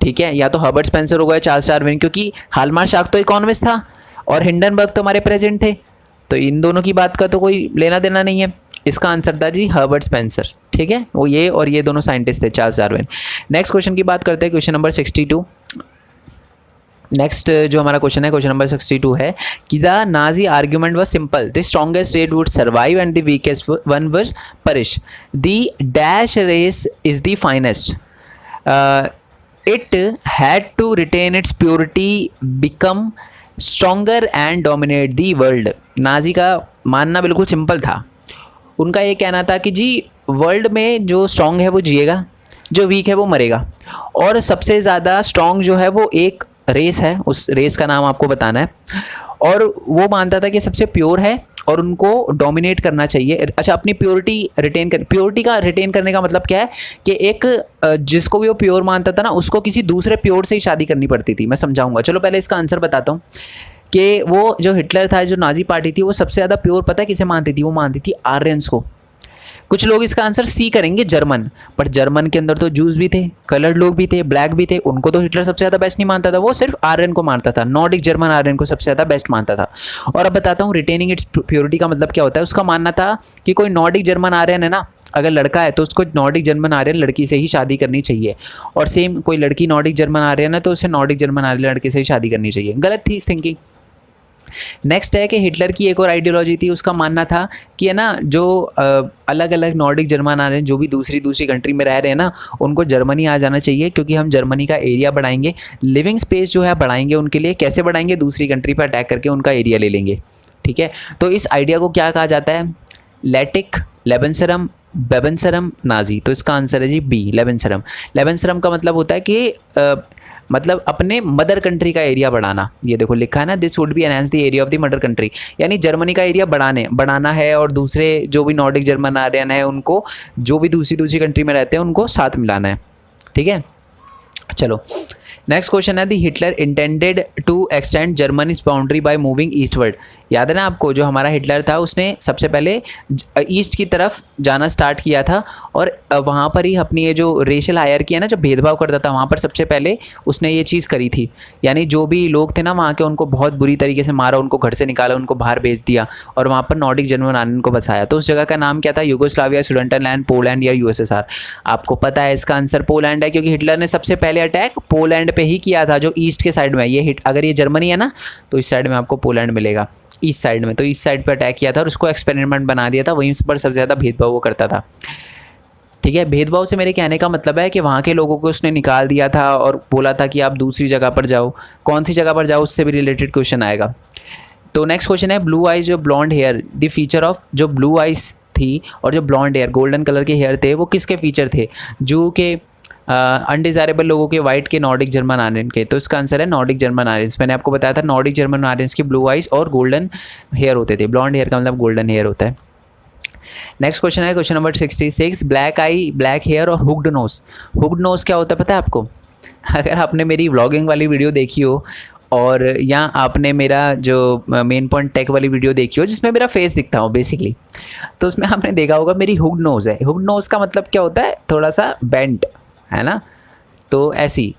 ठीक है, या तो हर्बर्ट स्पेंसर होगा या चार्ल्स डार्विन, क्योंकि हालमार शाख्त तो इकोनॉमिस्ट था और हिंडनबर्ग तो हमारे प्रेसिडेंट थे, तो इन दोनों की बात का तो कोई लेना देना नहीं है। इसका आंसर था जी हर्बर्ट स्पेंसर। ठीक है, वो ये और ये दोनों साइंटिस्ट थे, चार्ल्स डार्विन। नेक्स्ट क्वेश्चन की बात करते हैं, क्वेश्चन नंबर 62। नेक्स्ट जो हमारा क्वेश्चन है, क्वेश्चन नंबर 62 है कि the Nazi argument was simple, the strongest race would survive and the weakest one would perish, the dash race is the finest, it had to retain its purity, become stronger and dominate the world। Nazi का मानना बिल्कुल simple था। उनका ये कहना था कि जी world में जो स्ट्रॉन्ग है वो जिएगा, जो वीक है वो मरेगा, और सबसे ज़्यादा स्ट्रॉन्ग जो है वो एक रेस है, उस रेस का नाम आपको बताना है। और वो मानता था कि सबसे प्योर है और उनको डोमिनेट करना चाहिए। अच्छा, अपनी प्योरिटी रिटेन कर, प्योरिटी का रिटेन करने का मतलब क्या है कि एक जिसको भी वो प्योर मानता था ना, उसको किसी दूसरे प्योर से ही शादी करनी पड़ती थी। मैं समझाऊंगा, चलो पहले इसका आंसर बताता हूँ कि वो जो हिटलर था, जो नाजी पार्टी थी, वो सबसे ज़्यादा प्योर पता है किसे मानती थी? वो मानती थी आर्यंस को। कुछ लोग इसका आंसर सी करेंगे, जर्मन, पर जर्मन के अंदर तो जूस भी थे, कलर्ड लोग भी थे, ब्लैक भी थे, उनको तो हिटलर सबसे ज़्यादा बेस्ट नहीं मानता था, वो सिर्फ आर्यन को मानता था, नॉर्डिक जर्मन आर्यन को सबसे ज़्यादा बेस्ट मानता था। और अब बताता हूँ रिटेनिंग इट्स प्योरिटी का मतलब क्या होता है। उसका मानना था कि कोई नॉर्डिक जर्मन आर्यन है ना, अगर लड़का है तो उसको नॉर्डिक जर्मन आर्यन लड़की से ही शादी करनी चाहिए, और सेम कोई लड़की नॉर्डिक जर्मन आर्यन है तो उसे नॉर्डिक जर्मन आर्यन लड़के से ही शादी करनी चाहिए। गलत थी इस थिंकिंग। नेक्स्ट है कि हिटलर की एक और आइडियोलॉजी थी, उसका मानना था कि है ना जो अलग अलग नॉर्डिक जर्मन आ रहे हैं, जो भी दूसरी दूसरी कंट्री में रह रहे हैं ना, उनको जर्मनी आ जाना चाहिए, क्योंकि हम जर्मनी का एरिया बढ़ाएंगे, लिविंग स्पेस जो है बढ़ाएंगे उनके लिए। कैसे बढ़ाएंगे? दूसरी कंट्री पर अटैक करके उनका एरिया ले लेंगे। ठीक है, तो इस आइडिया को क्या कहा जाता है? लेटिक, लेबनसरम, बेबनसरम, नाजी। तो इसका आंसर है जी बी, लेबनसरम। लेबनसरम का मतलब होता है कि मतलब अपने मदर कंट्री का एरिया बढ़ाना। ये देखो लिखा है ना, this would be enhance the area of the mother country, यानी जर्मनी का एरिया बढ़ाना है, और दूसरे जो भी नॉर्डिक जर्मन आर्यन है उनको, जो भी दूसरी दूसरी कंट्री में रहते हैं उनको साथ मिलाना है। ठीक है, चलो नेक्स्ट क्वेश्चन है, the Hitler intended to extend Germany's boundary by moving eastward. याद है ना आपको, जो हमारा हिटलर था उसने सबसे पहले ईस्ट की तरफ जाना स्टार्ट किया था, और वहाँ पर ही अपनी ये जो रेशियल हायरार्की है ना, जो भेदभाव करता था, वहाँ पर सबसे पहले उसने ये चीज़ करी थी। यानी जो भी लोग थे ना वहाँ के, उनको बहुत बुरी तरीके से मारा, उनको घर से निकाला, उनको बाहर भेज दिया, और वहाँ पर नॉर्डिक जर्मन आर्यन को बसाया। तो उस जगह का नाम क्या था? यूगोस्लाविया, सुडेटनलैंड, पोलैंड या यूएसएसआर। आपको पता है इसका आंसर पोलैंड है, क्योंकि हिटलर ने सबसे पहले अटैक पोलैंड पे ही किया था, जो ईस्ट के साइड में। ये अगर ये जर्मनी है ना, तो इस साइड में आपको पोलैंड मिलेगा, ईस्ट साइड में। तो ईस्ट साइड पे अटैक किया था और उसको एक्सपेरिमेंट बना दिया था, वहीं पर सबसे ज़्यादा भेदभाव वो करता था। ठीक है, भेदभाव से मेरे कहने का मतलब है कि वहाँ के लोगों को उसने निकाल दिया था और बोला था कि आप दूसरी जगह पर जाओ। कौन सी जगह पर जाओ, उससे भी रिलेटेड क्वेश्चन आएगा। तो नेक्स्ट क्वेश्चन है, ब्लू आइज जो blonde hair, the feature of, जो ब्लू आइज थी और जो ब्लॉन्ड हेयर, गोल्डन कलर के हेयर थे, वो किसके फीचर थे? जो के अनडिज़ायरेबल लोगों के, वाइट के, नॉर्डिक जर्मन आर्यन के। तो इसका आंसर है नॉर्डिक जर्मन आर्यंस। मैंने आपको बताया था नॉर्डिक जर्मन आर्यंस की ब्लू आइज और गोल्डन हेयर होते थे। ब्लॉन्ड हेयर का मतलब गोल्डन हेयर होता है। नेक्स्ट क्वेश्चन है, क्वेश्चन नंबर 66, ब्लैक आई, ब्लैक हेयर और हुक्ड नोज। हुक्ड नोज क्या होता है पता है आपको? अगर आपने मेरी व्लॉगिंग वाली वीडियो देखी हो, और या आपने मेरा जो मेन पॉइंट टेक वाली वीडियो देखी हो जिसमें मेरा फेस दिखता हो बेसिकली, तो उसमें आपने देखा होगा मेरी हुक्ड नोज़ है। हुक्ड नोज़ का मतलब क्या होता है? थोड़ा सा बेंट, है ना? तो ऐसी,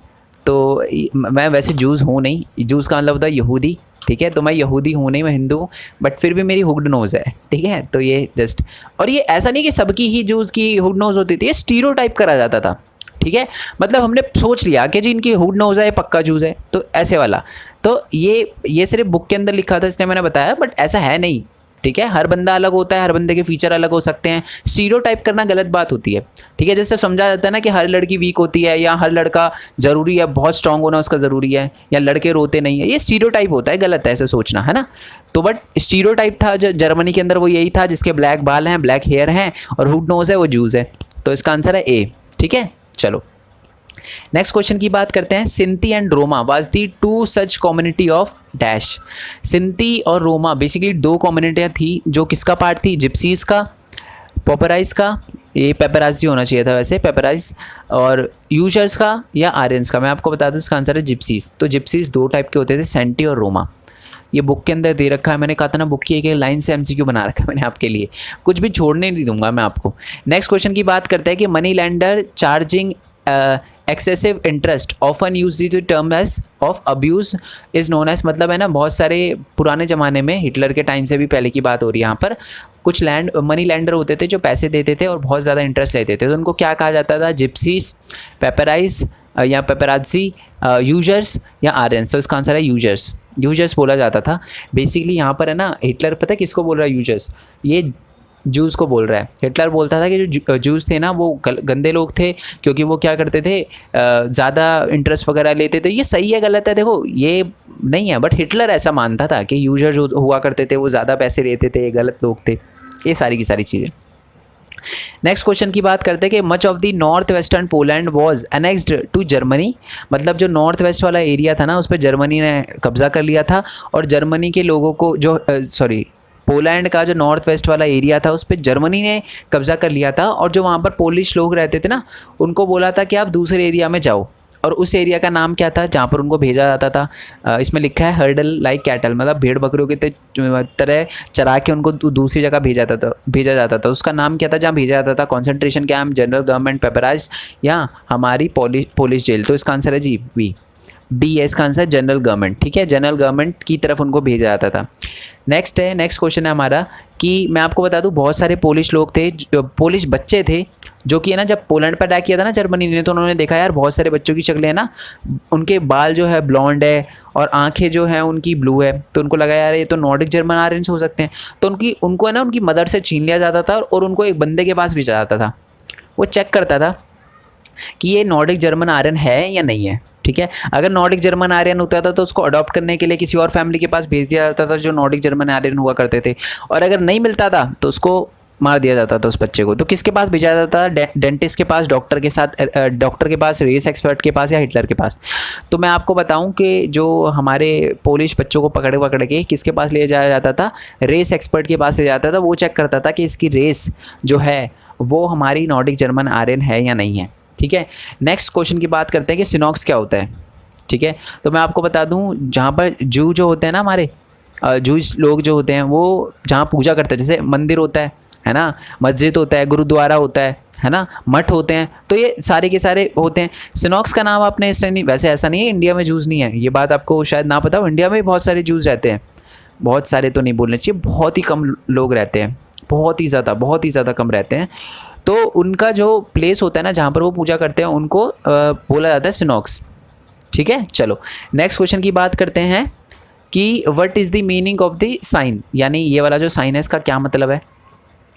तो मैं वैसे जूस हूँ नहीं, जूस का मतलब होता है यहूदी। ठीक है, तो मैं यहूदी हूँ नहीं, मैं हिंदू हूँ, बट फिर भी मेरी हुक्ड नोज़ है। ठीक है, तो ये जस्ट, और ये ऐसा नहीं कि सबकी ही जूस की हुक्ड नोज़ होती थी, ये स्टीरियोटाइप करा जाता था। ठीक है, मतलब हमने सोच लिया कि जी इनकी हुक्ड नोज़ है, पक्का जूस है, तो ऐसे वाला। तो ये सिर्फ बुक के अंदर लिखा था इसलिए मैंने बताया, बट ऐसा है नहीं। ठीक है, हर बंदा अलग होता है, हर बंदे के फीचर अलग हो सकते हैं। स्टीरियोटाइप करना गलत बात होती है। ठीक है, जैसे समझा जाता है ना कि हर लड़की वीक होती है, या हर लड़का ज़रूरी है बहुत स्ट्रांग होना उसका ज़रूरी है, या लड़के रोते नहीं है, ये स्टीरियोटाइप होता है, गलत है ऐसे सोचना, है ना? तो बट स्टीरियोटाइप था जो जर्मनी के अंदर, वो यही था, जिसके ब्लैक बाल हैं, ब्लैक हेयर हैं और हुड नोज है, वो जूस है। तो इसका आंसर है ए। ठीक है, चलो नेक्स्ट क्वेश्चन की बात करते हैं। Sinti and Roma was the two such community of dash. Sinti और रोमा बेसिकली दो कम्युनिटियाँ थी, जो किसका पार्ट थी? जिप्सीज़ का, पोपराइज का, ये पेपराजी होना चाहिए था वैसे, पेपराइज, और यूजर्स का या आर्यंस का। मैं आपको बता दूँ इसका आंसर है जिप्सीज़। तो जिप्सीज़ दो टाइप के होते थे, सेंटी और रोमा। ये बुक के अंदर दे रखा है, मैंने कहा था ना बुक की एक लाइन से एमसीक्यू बना रखा है मैंने आपके लिए, कुछ भी छोड़ने नहीं दूंगा मैं आपको। नेक्स्ट क्वेश्चन की बात करते हैं कि money lender charging excessive interest often use the term age of abuse is known as, मतलब है ना, बहुत सारे पुराने ज़माने में, हिटलर के टाइम से भी पहले की बात हो रही है यहाँ पर, कुछ मनी लैंडर होते थे जो पैसे देते थे और बहुत ज़्यादा इंटरेस्ट लेते थे, तो उनको क्या कहा जाता था? जिप्सीज, पेपराइज या पेपराजी, यूजर्स या आर्यंस। तो इसका आंसर है यूजर्स। यूजर्स बोला जाता था बेसिकली। यहाँ पर है ना, हिटलर पता है किसको बोल रहा है? यूजर्स, ये जूस को बोल रहा है। हिटलर बोलता था कि जो जूस थे ना वो गंदे लोग थे, क्योंकि वो क्या करते थे, ज़्यादा इंटरेस्ट वगैरह लेते थे। ये सही है गलत है देखो ये नहीं है, बट हिटलर ऐसा मानता था कि यूजर जो हुआ करते थे वो ज़्यादा पैसे लेते थे, गलत लोग थे, ये सारी की सारी चीज़ें। नेक्स्ट क्वेश्चन की बात करते हैं कि much of the north western Poland was annexed to Germany, मतलब जो नॉर्थ वेस्ट वाला एरिया था ना उस पर जर्मनी ने कब्जा कर लिया था, और जर्मनी के लोगों को जो पोलैंड का जो नॉर्थ वेस्ट वाला एरिया था उस पर जर्मनी ने कब्जा कर लिया था, और जो वहाँ पर पोलिश लोग रहते थे ना उनको बोला था कि आप दूसरे एरिया में जाओ, और उस एरिया का नाम क्या था जहाँ पर उनको भेजा जाता था? इसमें लिखा है हर्डल लाइक कैटल, मतलब भेड़ बकरियों की तरह चरा के उनको दूसरी जगह भेजा जाता था। उसका नाम क्या था जहाँ भेजा जाता था? कॉन्सेंट्रेशन कैंप, जनरल गवर्नमेंट, पेपराइज या हमारी पोलिश जेल। तो इसका आंसर है जी बी। बी है इसका आंसर, जनरल गवर्नमेंट। ठीक है, जनरल गवर्नमेंट की तरफ उनको भेजा जाता था। नेक्स्ट क्वेश्चन है हमारा कि मैं आपको बता दूं बहुत सारे पोलिश लोग थे, पोलिश बच्चे थे जो कि है ना जब पोलैंड पर अटैक किया था ना जर्मनी ने, तो उन्होंने देखा यार बहुत सारे बच्चों की शक्लें है ना, उनके बाल जो है ब्लॉन्ड है और आंखें जो हैं उनकी ब्लू है, तो उनको लगा यार ये तो नॉर्डिक जर्मन आर्यंस हो सकते हैं। तो उनको है ना उनकी मदर से छीन लिया जाता था और उनको एक बंदे के पास भेजा जाता था, वो चेक करता था कि ये नॉर्डिक जर्मन आर्यन है या नहीं है। ठीक है, अगर नॉर्डिक जर्मन आर्यन होता था तो उसको अडॉप्ट करने के लिए किसी और फैमिली के पास भेज दिया जाता था जो नॉर्डिक जर्मन आर्यन हुआ करते थे, और अगर नहीं मिलता था तो उसको मार दिया जाता था उस बच्चे को। तो किसके पास भेजा जाता था? डेंटिस्ट के पास, डॉक्टर के साथ, डॉक्टर के पास, रेस एक्सपर्ट के पास या हिटलर के पास। तो मैं आपको बताऊं कि जो हमारे पोलिश बच्चों को पकड़ के किसके पास ले जाया जाता था? रेस एक्सपर्ट के पास ले जाता था। वो चेक करता था कि इसकी रेस जो है वो हमारी नॉर्डिक जर्मन आर्यन है या नहीं है। ठीक है, नेक्स्ट क्वेश्चन की बात करते हैं कि सिनॉक्स क्या होता है। ठीक है, तो मैं आपको बता दूं जहाँ पर जू जो होते हैं ना, हमारे जूस लोग जो होते हैं वो जहाँ पूजा करते हैं, जैसे मंदिर होता है ना, मस्जिद होता है, गुरुद्वारा होता है ना, मठ होते हैं, तो ये सारे के सारे होते हैं। सिनॉक्स का नाम आपने इसलिए नहीं, वैसे ऐसा नहीं है इंडिया में जूस नहीं है, ये बात आपको शायद ना पता हो, इंडिया में बहुत सारे जूस रहते हैं। बहुत सारे तो नहीं बोलने चाहिए, बहुत ही कम लोग रहते हैं, बहुत ही ज़्यादा कम रहते हैं। तो उनका जो प्लेस होता है ना जहाँ पर वो पूजा करते हैं उनको बोला जाता है सिनॉक्स। ठीक है, चलो नेक्स्ट क्वेश्चन की बात करते हैं कि what is the meaning of the sign, यानी ये वाला जो साइन है इसका क्या मतलब है?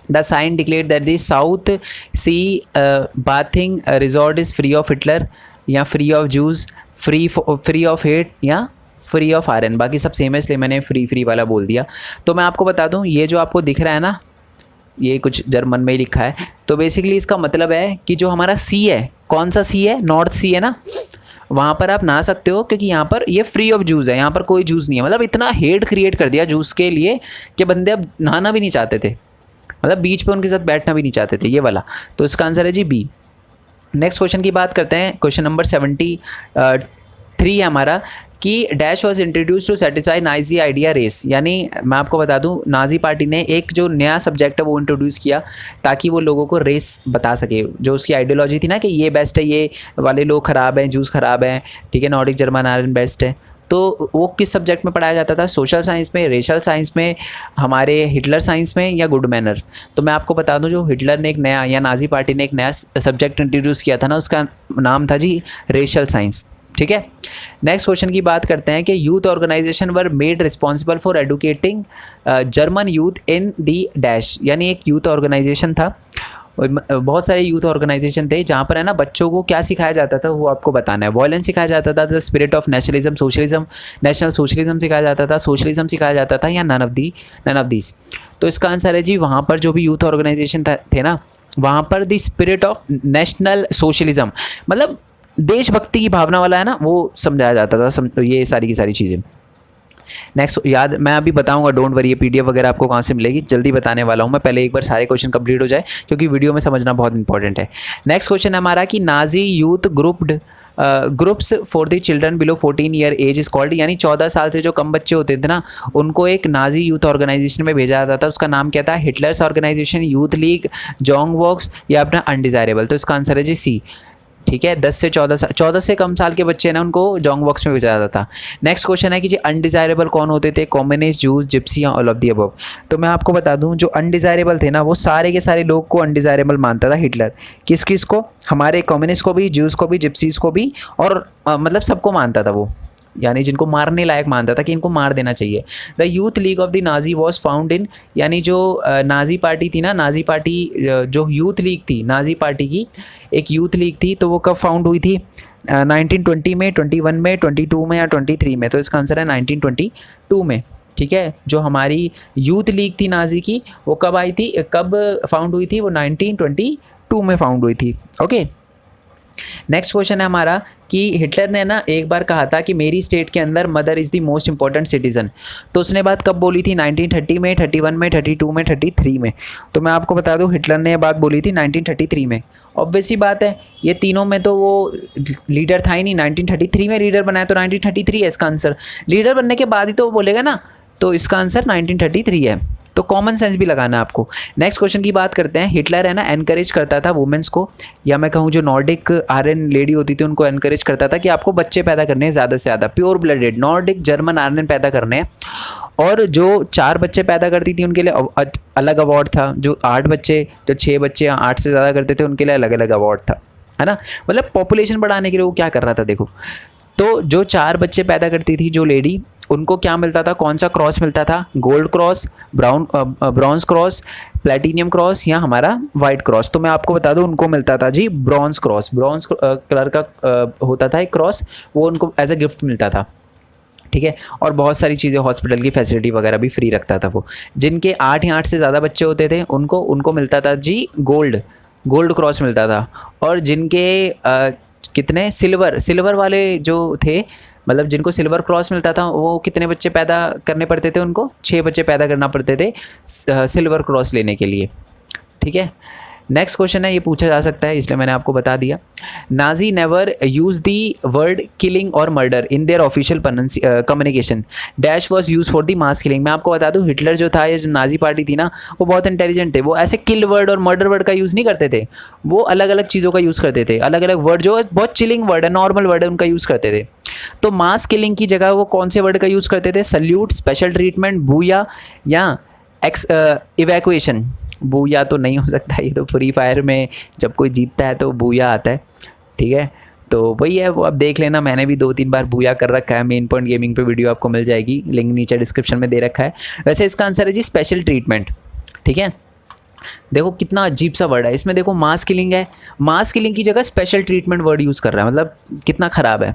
The sign declare that the south sea bathing resort is free of Hitler, या free of Jews, free of hate, या फ्री ऑफ आयरन। बाकी सब सेम है इसलिए मैंने फ्री वाला बोल दिया। तो मैं आपको बता दूं ये जो आपको दिख रहा है ना, ये कुछ जर्मन में ही लिखा है, तो बेसिकली इसका मतलब है कि जो हमारा सी है, कौन सा सी है? नॉर्थ सी है ना, वहाँ पर आप नहा सकते हो क्योंकि यहाँ पर ये फ्री ऑफ जूस है, यहाँ पर कोई जूस नहीं है। मतलब इतना हेट क्रिएट कर दिया जूस के लिए कि बंदे अब नहाना भी नहीं चाहते थे, मतलब बीच पे उनके साथ बैठना भी नहीं चाहते थे, ये वाला। तो इसका आंसर है जी बी। नेक्स्ट क्वेश्चन की बात करते हैं, क्वेश्चन नंबर 73 है हमारा कि dash was introduce to satisfy Nazi idea race, यानी मैं आपको बता दूं नाजी पार्टी ने एक जो नया सब्जेक्ट है वो इंट्रोड्यूस किया ताकि वो लोगों को रेस बता सके। जो उसकी आइडियोलॉजी थी ना कि ये बेस्ट है, ये वाले लोग ख़राब हैं, जूस ख़राब हैं, ठीक है, नॉर्डिक जर्मन आर्यन बेस्ट है। तो वो किस सब्जेक्ट में पढ़ाया जाता था? सोशल साइंस में, रेशल साइंस में, हमारे हिटलर साइंस में, या गुड मैनर। तो मैं आपको बता दूं जो हिटलर ने एक नया, या नाजी पार्टी ने एक नया सब्जेक्ट इंट्रोड्यूस किया था ना, उसका नाम था जी रेशल साइंस। ठीक है, नेक्स्ट क्वेश्चन की बात करते हैं कि youth organisation were made responsible for educating German youth in the dash, यानी एक यूथ ऑर्गेनाइजेशन था, बहुत सारे यूथ ऑर्गेनाइजेशन थे जहाँ पर है ना बच्चों को क्या सिखाया जाता था वो आपको बताना है। वॉयलेंस सिखाया जाता था, the spirit of nationalism, socialism, national socialism सिखाया जाता था, सोशलिज्म सिखाया जाता था, या नन ऑफ दीज। तो इसका आंसर है जी वहाँ पर जो भी यूथ ऑर्गेनाइजेशन थे ना, वहाँ पर the spirit of national socialism, मतलब देशभक्ति की भावना वाला है ना, वो समझाया जाता था, ये सारी की सारी चीज़ें। नेक्स्ट याद मैं अभी बताऊंगा, डोंट वरी, ये पीडीएफ वगैरह आपको कहाँ से मिलेगी, जल्दी बताने वाला हूँ मैं, पहले एक बार सारे क्वेश्चन कंप्लीट हो जाए क्योंकि वीडियो में समझना बहुत इंपॉर्टेंट है। नेक्स्ट क्वेश्चन है हमारा कि Nazi youth groups for the children below 14 year age is called, यानी 14 साल से जो कम बच्चे होते थे ना उनको एक नाजी यूथ ऑर्गेनाइजेशन में भेजा जाता था, उसका नाम क्या था? Hitler's organisation, youth league, Jungvolk, या अपना अनडिजायरेबल। तो इसका आंसर है जी सी। ठीक है, 10 से 14 से कम साल के बच्चे ना उनको जॉन्ग बॉक्स में भेजा जाता था। नेक्स्ट क्वेश्चन है कि जी अनडिजायरेबल कौन होते थे? कम्युनिस्ट, जूस, जिप्सी, या ऑल ऑफ दी अबव। तो मैं आपको बता दूं जो अनडिजायरेबल थे ना वो सारे के सारे लोग को अनडिजायरेबल मानता था हिटलर। किस किस को? हमारे कम्युनिस्ट को भी, जूस को भी, जिप्सीज को भी, और मतलब सबको मानता था वो, यानी जिनको मारने लायक मानता था कि इनको मार देना चाहिए। The youth league of the Nazi was found in, यानी जो नाजी पार्टी थी ना, नाजी पार्टी जो यूथ लीग थी, नाजी पार्टी की एक यूथ लीग थी, तो वो कब फाउंड हुई थी? 1920 में, 21 में, 22 में, या 23 में? तो इसका आंसर है 1922 में। ठीक है, जो हमारी यूथ लीग थी नाजी की वो कब आई थी, कब फाउंड हुई थी? वो 1922 में फाउंड हुई थी। ओके, नेक्स्ट क्वेश्चन है हमारा कि हिटलर ने ना एक बार कहा था कि मेरी स्टेट के अंदर mother is the most important citizen, तो उसने बात कब बोली थी? 1930 में, 31 में, 32 में, 33 में? तो मैं आपको बता दूं हिटलर ने ये बात बोली थी 1933 में। ऑब्वियस ही बात है, ये तीनों में तो वो लीडर था ही नहीं, 1933 में लीडर बनाया, तो 1933 है इसका आंसर। लीडर बनने के बाद ही तो वो बोलेगा ना, तो इसका आंसर 1933 है। तो कॉमन सेंस भी लगाना है आपको। नेक्स्ट क्वेश्चन की बात करते हैं। हिटलर है ना एनकरेज करता था वुमेंस को, या मैं कहूँ जो नॉर्डिक आर्यन लेडी होती थी उनको एनकरेज करता था कि आपको बच्चे पैदा करने हैं ज़्यादा से ज़्यादा, pure blooded Nordic German Aryan पैदा करने हैं। और जो 4 बच्चे पैदा करती थी उनके लिए अलग अवार्ड था, जो 8 बच्चे, जो 6 बच्चे या 8 से ज़्यादा करते थे उनके लिए अलग अलग अवार्ड था, है ना। मतलब पॉपुलेशन बढ़ाने के लिए वो क्या कर रहा था देखो। तो जो 4 बच्चे पैदा करती थी जो लेडी, उनको क्या मिलता था, कौन सा क्रॉस मिलता था, gold cross, bronze cross, platinum cross या हमारा वाइट क्रॉस। तो मैं आपको बता दूं उनको मिलता था जी ब्रॉन्ज क्रॉस, ब्रॉन्ज कलर का होता था एक क्रॉस, वो उनको एज अ गिफ्ट मिलता था, ठीक है। और बहुत सारी चीज़ें, हॉस्पिटल की फैसिलिटी वगैरह भी फ्री रखता था वो। जिनके 8 या 8 से ज़्यादा बच्चे होते थे उनको मिलता था जी गोल्ड क्रॉस मिलता था। और जिनके कितने सिल्वर वाले जो थे, मतलब जिनको सिल्वर क्रॉस मिलता था, वो कितने बच्चे पैदा करने पड़ते थे, उनको 6 बच्चे पैदा करना पड़ते थे सिल्वर क्रॉस लेने के लिए, ठीक है। नेक्स्ट क्वेश्चन है, ये पूछा जा सकता है इसलिए मैंने आपको बता दिया। Nazi never use the word killing और murder in their official communication, dash was use for the mass killing. मैं आपको बता दूं हिटलर जो था, ये जो नाजी पार्टी थी ना, वो बहुत इंटेलिजेंट थे। वो ऐसे किल वर्ड और मर्डर वर्ड का यूज़ नहीं करते थे, वो अलग अलग चीज़ों का यूज़ करते थे। अलग अलग वर्ड जो बहुत चिलिंग वर्ड है, नॉर्मल वर्ड है, उनका यूज़ करते थे। तो मास किलिंग की जगह वो कौन से वर्ड का यूज़ करते थे, सल्यूट, स्पेशल ट्रीटमेंट, बूया या इवैक्यूएशन। बूया तो नहीं हो सकता, ये तो फ्री फायर में जब कोई जीतता है तो बूया आता है, ठीक है। तो वही है, वो आप देख लेना, मैंने भी 2-3 बार बूया कर रखा है। मेन पॉइंट गेमिंग पे वीडियो आपको मिल जाएगी, लिंक नीचे डिस्क्रिप्शन में दे रखा है। वैसे इसका आंसर है जी स्पेशल ट्रीटमेंट, ठीक है। देखो कितना अजीब सा वर्ड है इसमें, देखो मास किलिंग है, मास किलिंग की जगह स्पेशल ट्रीटमेंट वर्ड यूज़ कर रहा है, मतलब कितना ख़राब है।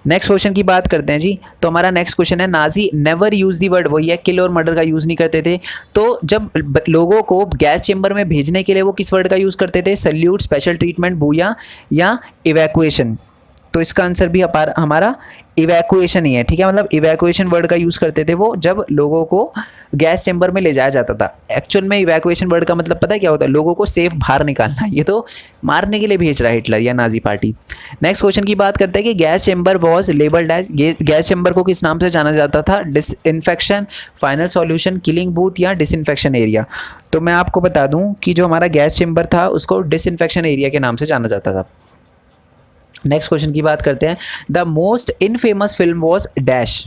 नेक्स्ट क्वेश्चन की बात करते हैं जी। तो हमारा नेक्स्ट क्वेश्चन है, Nazi never use the word, वही है किल और मर्डर का यूज़ नहीं करते थे। तो जब लोगों को गैस चेंबर में भेजने के लिए वो किस वर्ड का यूज़ करते थे, सल्यूट, स्पेशल ट्रीटमेंट, बूया या इवैक्यूएशन। तो इसका आंसर भी हमारा इवैक्यूएशन ही है, ठीक है। मतलब इवैक्यूएशन वर्ड का यूज़ करते थे वो जब लोगों को गैस चेंबर में ले जाया जाता था। एक्चुअल में इवैक्यूएशन वर्ड का मतलब पता है क्या होता है, लोगों को सेफ बाहर निकालना। ये तो मारने के लिए भेज रहा है हिटलर या नाजी पार्टी। नेक्स्ट क्वेश्चन की बात करते हैं कि gas chamber was labelled as, gas chamber को किस नाम से जाना जाता था, disinfection, final solution, killing booth या डिसइंफेक्शन एरिया। तो मैं आपको बता दूं कि जो हमारा गैस चेंबर था उसको डिसइंफेक्शन एरिया के नाम से जाना जाता था। नेक्स्ट क्वेश्चन की बात करते हैं, the most infamous film was dash,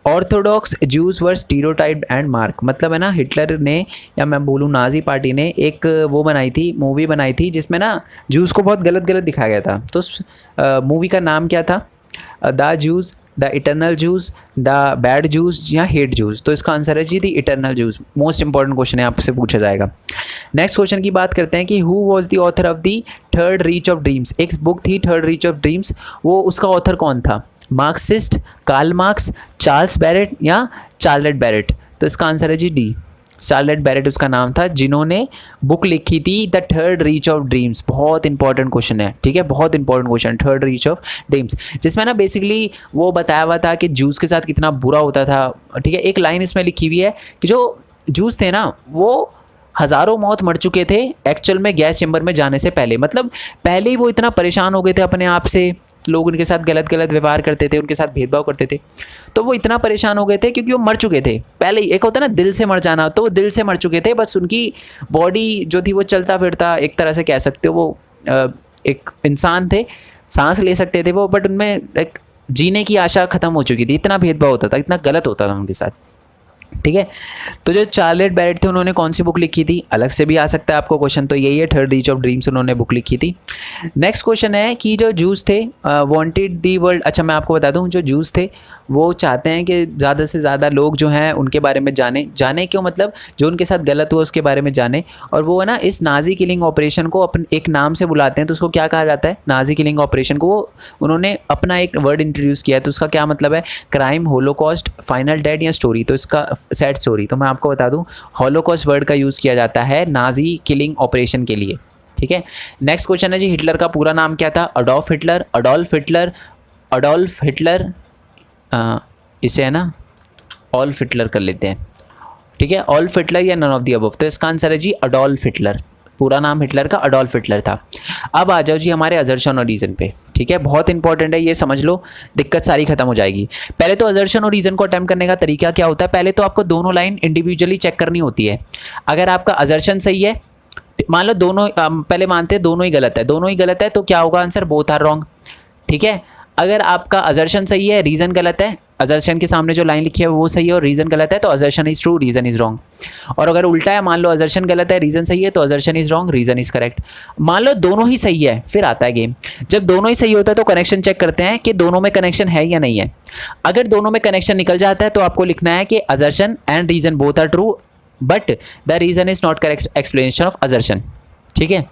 Orthodox Jews were stereotyped and mark. मतलब है ना, हिटलर ने या मैं बोलूँ नाजी पार्टी ने एक वो बनाई थी, मूवी बनाई थी जिसमें ना ज्यूज़ को बहुत गलत दिखाया गया था। तो उस मूवी का नाम क्या था, the Jews, the eternal Jews, the bad Jews या हेट ज्यूज़। तो इसका आंसर है जी the eternal Jews. Most important question है, आपसे पूछा जाएगा। नेक्स्ट क्वेश्चन की बात करते हैं कि who was the author of the Third Reich of Dreams. एक बुक थी थर्ड रीच ऑफ ड्रीम्स, वो उसका ऑथर कौन था, Marxist, Karl Marx, Charles Barrett या चार्लेट बैरेट। तो इसका आंसर है जी डी, चार्लेट बैरेट उसका नाम था, जिन्होंने बुक लिखी थी the Third Reich of dreams. बहुत इंपॉर्टेंट क्वेश्चन है, ठीक है, बहुत important question, third Reich of dreams, जिसमें ना बेसिकली वो बताया हुआ था कि जूस के साथ कितना बुरा होता था, ठीक है। एक लाइन इसमें लिखी हुई है कि जो जूस थे ना वो हज़ारों मौत मर चुके थे एक्चुअल में गैस चेंबर में जाने से पहले। मतलब पहले ही वो इतना परेशान हो गए थे अपने आप से, लोग उनके साथ गलत व्यवहार करते थे, उनके साथ भेदभाव करते थे, तो वो इतना परेशान हो गए थे क्योंकि वो मर चुके थे पहले ही। एक होता है ना दिल से मर जाना, तो वो दिल से मर चुके थे, बस उनकी बॉडी जो थी वो चलता फिरता, एक तरह से कह सकते हो वो एक इंसान थे, सांस ले सकते थे वो, बट उनमें एक जीने की आशा ख़त्म हो चुकी थी। इतना भेदभाव होता था, इतना गलत होता था उनके साथ, ठीक है। तो जो चार्लेट बैरेट थे उन्होंने कौन सी बुक लिखी थी, अलग से भी आ सकता है आपको क्वेश्चन, तो यही है थर्ड रीच ऑफ ड्रीम्स, उन्होंने बुक लिखी थी। नेक्स्ट क्वेश्चन है कि जो जूस थे वांटेड दी वर्ल्ड। अच्छा मैं आपको बता दूं, जो जूस थे वो चाहते हैं कि ज़्यादा से ज़्यादा लोग जो हैं उनके बारे में जाने क्यों, मतलब जो उनके साथ गलत हुआ उसके बारे में जाने। और वो है ना इस नाजी किलिंग ऑपरेशन को अपन एक नाम से बुलाते हैं, तो उसको क्या कहा जाता है, नाजी किलिंग ऑपरेशन को वो उन्होंने अपना एक वर्ड इंट्रोड्यूस किया है, तो उसका क्या मतलब है, क्राइम, होलोकॉस्ट, फाइनल डेड या स्टोरी। तो इसका सैड स्टोरी। तो मैं आपको बता दूं होलोकॉस्ट वर्ड का यूज़ किया जाता है नाजी किलिंग ऑपरेशन के लिए, ठीक है। नेक्स्ट क्वेश्चन है जी, हिटलर का पूरा नाम क्या था, अडोल्फ हिटलर, अडोल्फ हिटलर, इसे है ना ऑल्फ हिटलर कर लेते हैं, ठीक है, ऑल्फ हिटलर या नन ऑफ दी अबव। तो इसका आंसर है जी अडोल्फ हिटलर, पूरा नाम हिटलर का अडोल्फ हिटलर था। अब आ जाओ जी हमारे असर्शन और रीज़न पे, ठीक है, बहुत इंपॉर्टेंट है ये, समझ लो, दिक्कत सारी खत्म हो जाएगी। पहले तो असर्शन और रीज़न को अटेम्प्ट करने का तरीका क्या होता है, पहले तो आपको दोनों लाइन इंडिविजुअली चेक करनी होती है। अगर आपका असर्शन सही है, मान लो दोनों, पहले मानते हैं दोनों ही गलत है, दोनों ही गलत है तो क्या होगा आंसर, बोथ आर रॉन्ग, ठीक है। अगर आपका असर्शन सही है, रीज़न गलत है, असर्शन के सामने जो लाइन लिखी है वो सही है और रीज़न गलत है तो assertion is true, reason is wrong. और अगर उल्टा है, मान लो असर्शन गलत है, रीज़न सही है, तो assertion is wrong, reason is correct. मान लो दोनों ही सही है, फिर आता है गेम। जब दोनों ही सही होता है तो कनेक्शन चेक करते हैं कि दोनों में कनेक्शन है या नहीं है। अगर दोनों में कनेक्शन निकल जाता है तो आपको लिखना है कि assertion and reason both are true but the reason is not correct explanation of assertion, ठीक है।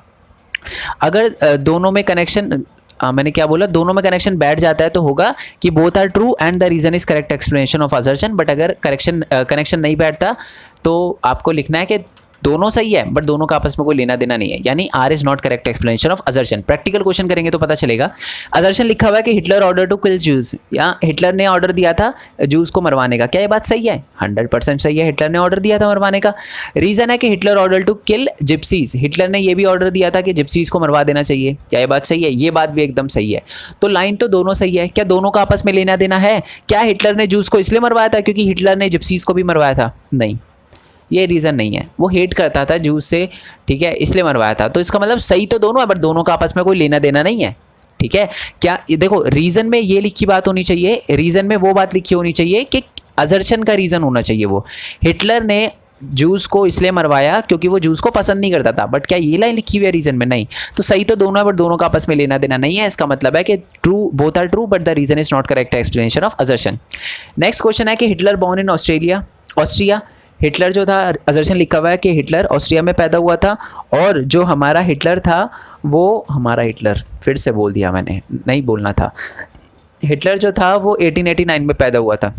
अगर दोनों में कनेक्शन, मैंने क्या बोला, दोनों में कनेक्शन बैठ जाता है तो होगा कि both are true and the reason is correct explanation of assertion. But अगर कनेक्शन नहीं बैठता तो आपको लिखना है कि दोनों सही है बट दोनों का आपस में कोई लेना देना नहीं है, यानी are is not correct explanation of assertion. Practical question करेंगे तो पता चलेगा। असर्शन लिखा हुआ है कि Hitler order to kill Jews, या हिटलर ने ऑर्डर दिया था जूस को मरवाने का, क्या ये बात सही है? 100% सही है, हिटलर ने ऑर्डर दिया था मरवाने का। रीज़न है कि Hitler order to kill gypsies, हिटलर ने ये भी ऑर्डर दिया था कि जिप्सीज को मरवा देना चाहिए, क्या ये बात सही है? ये बात भी एकदम सही है। तो लाइन तो दोनों सही है। क्या दोनों का आपस में लेना देना है? क्या हिटलर ने जूस को इसलिए मरवाया था क्योंकि हिटलर ने जिप्सीज को भी मरवाया था? नहीं, ये रीज़न नहीं है, वो हेट करता था जूस से, ठीक है, इसलिए मरवाया था। तो इसका मतलब सही तो दोनों है बट दोनों का आपस में कोई लेना देना नहीं है, ठीक है। क्या देखो, रीज़न में ये लिखी बात होनी चाहिए, रीज़न में वो बात लिखी होनी चाहिए कि असर्शन का रीज़न होना चाहिए। वो हिटलर ने जूस को इसलिए मरवाया क्योंकि वो जूस को पसंद नहीं करता था, बट क्या ये लाइन लिखी हुई है रीज़न में? नहीं। तो सही तो दोनों है बट दोनों का आपस में लेना देना नहीं है। इसका मतलब है कि true, both are true but the reason is not correct explanation of assertion. Next question है कि Hitler born in Austria. Hitler जो था, असर्शन लिखा हुआ है कि हिटलर ऑस्ट्रिया में पैदा हुआ था और जो हमारा हिटलर था वो, हमारा हिटलर फिर से बोल दिया मैंने, नहीं बोलना था, हिटलर जो था वो 1889 में पैदा हुआ था।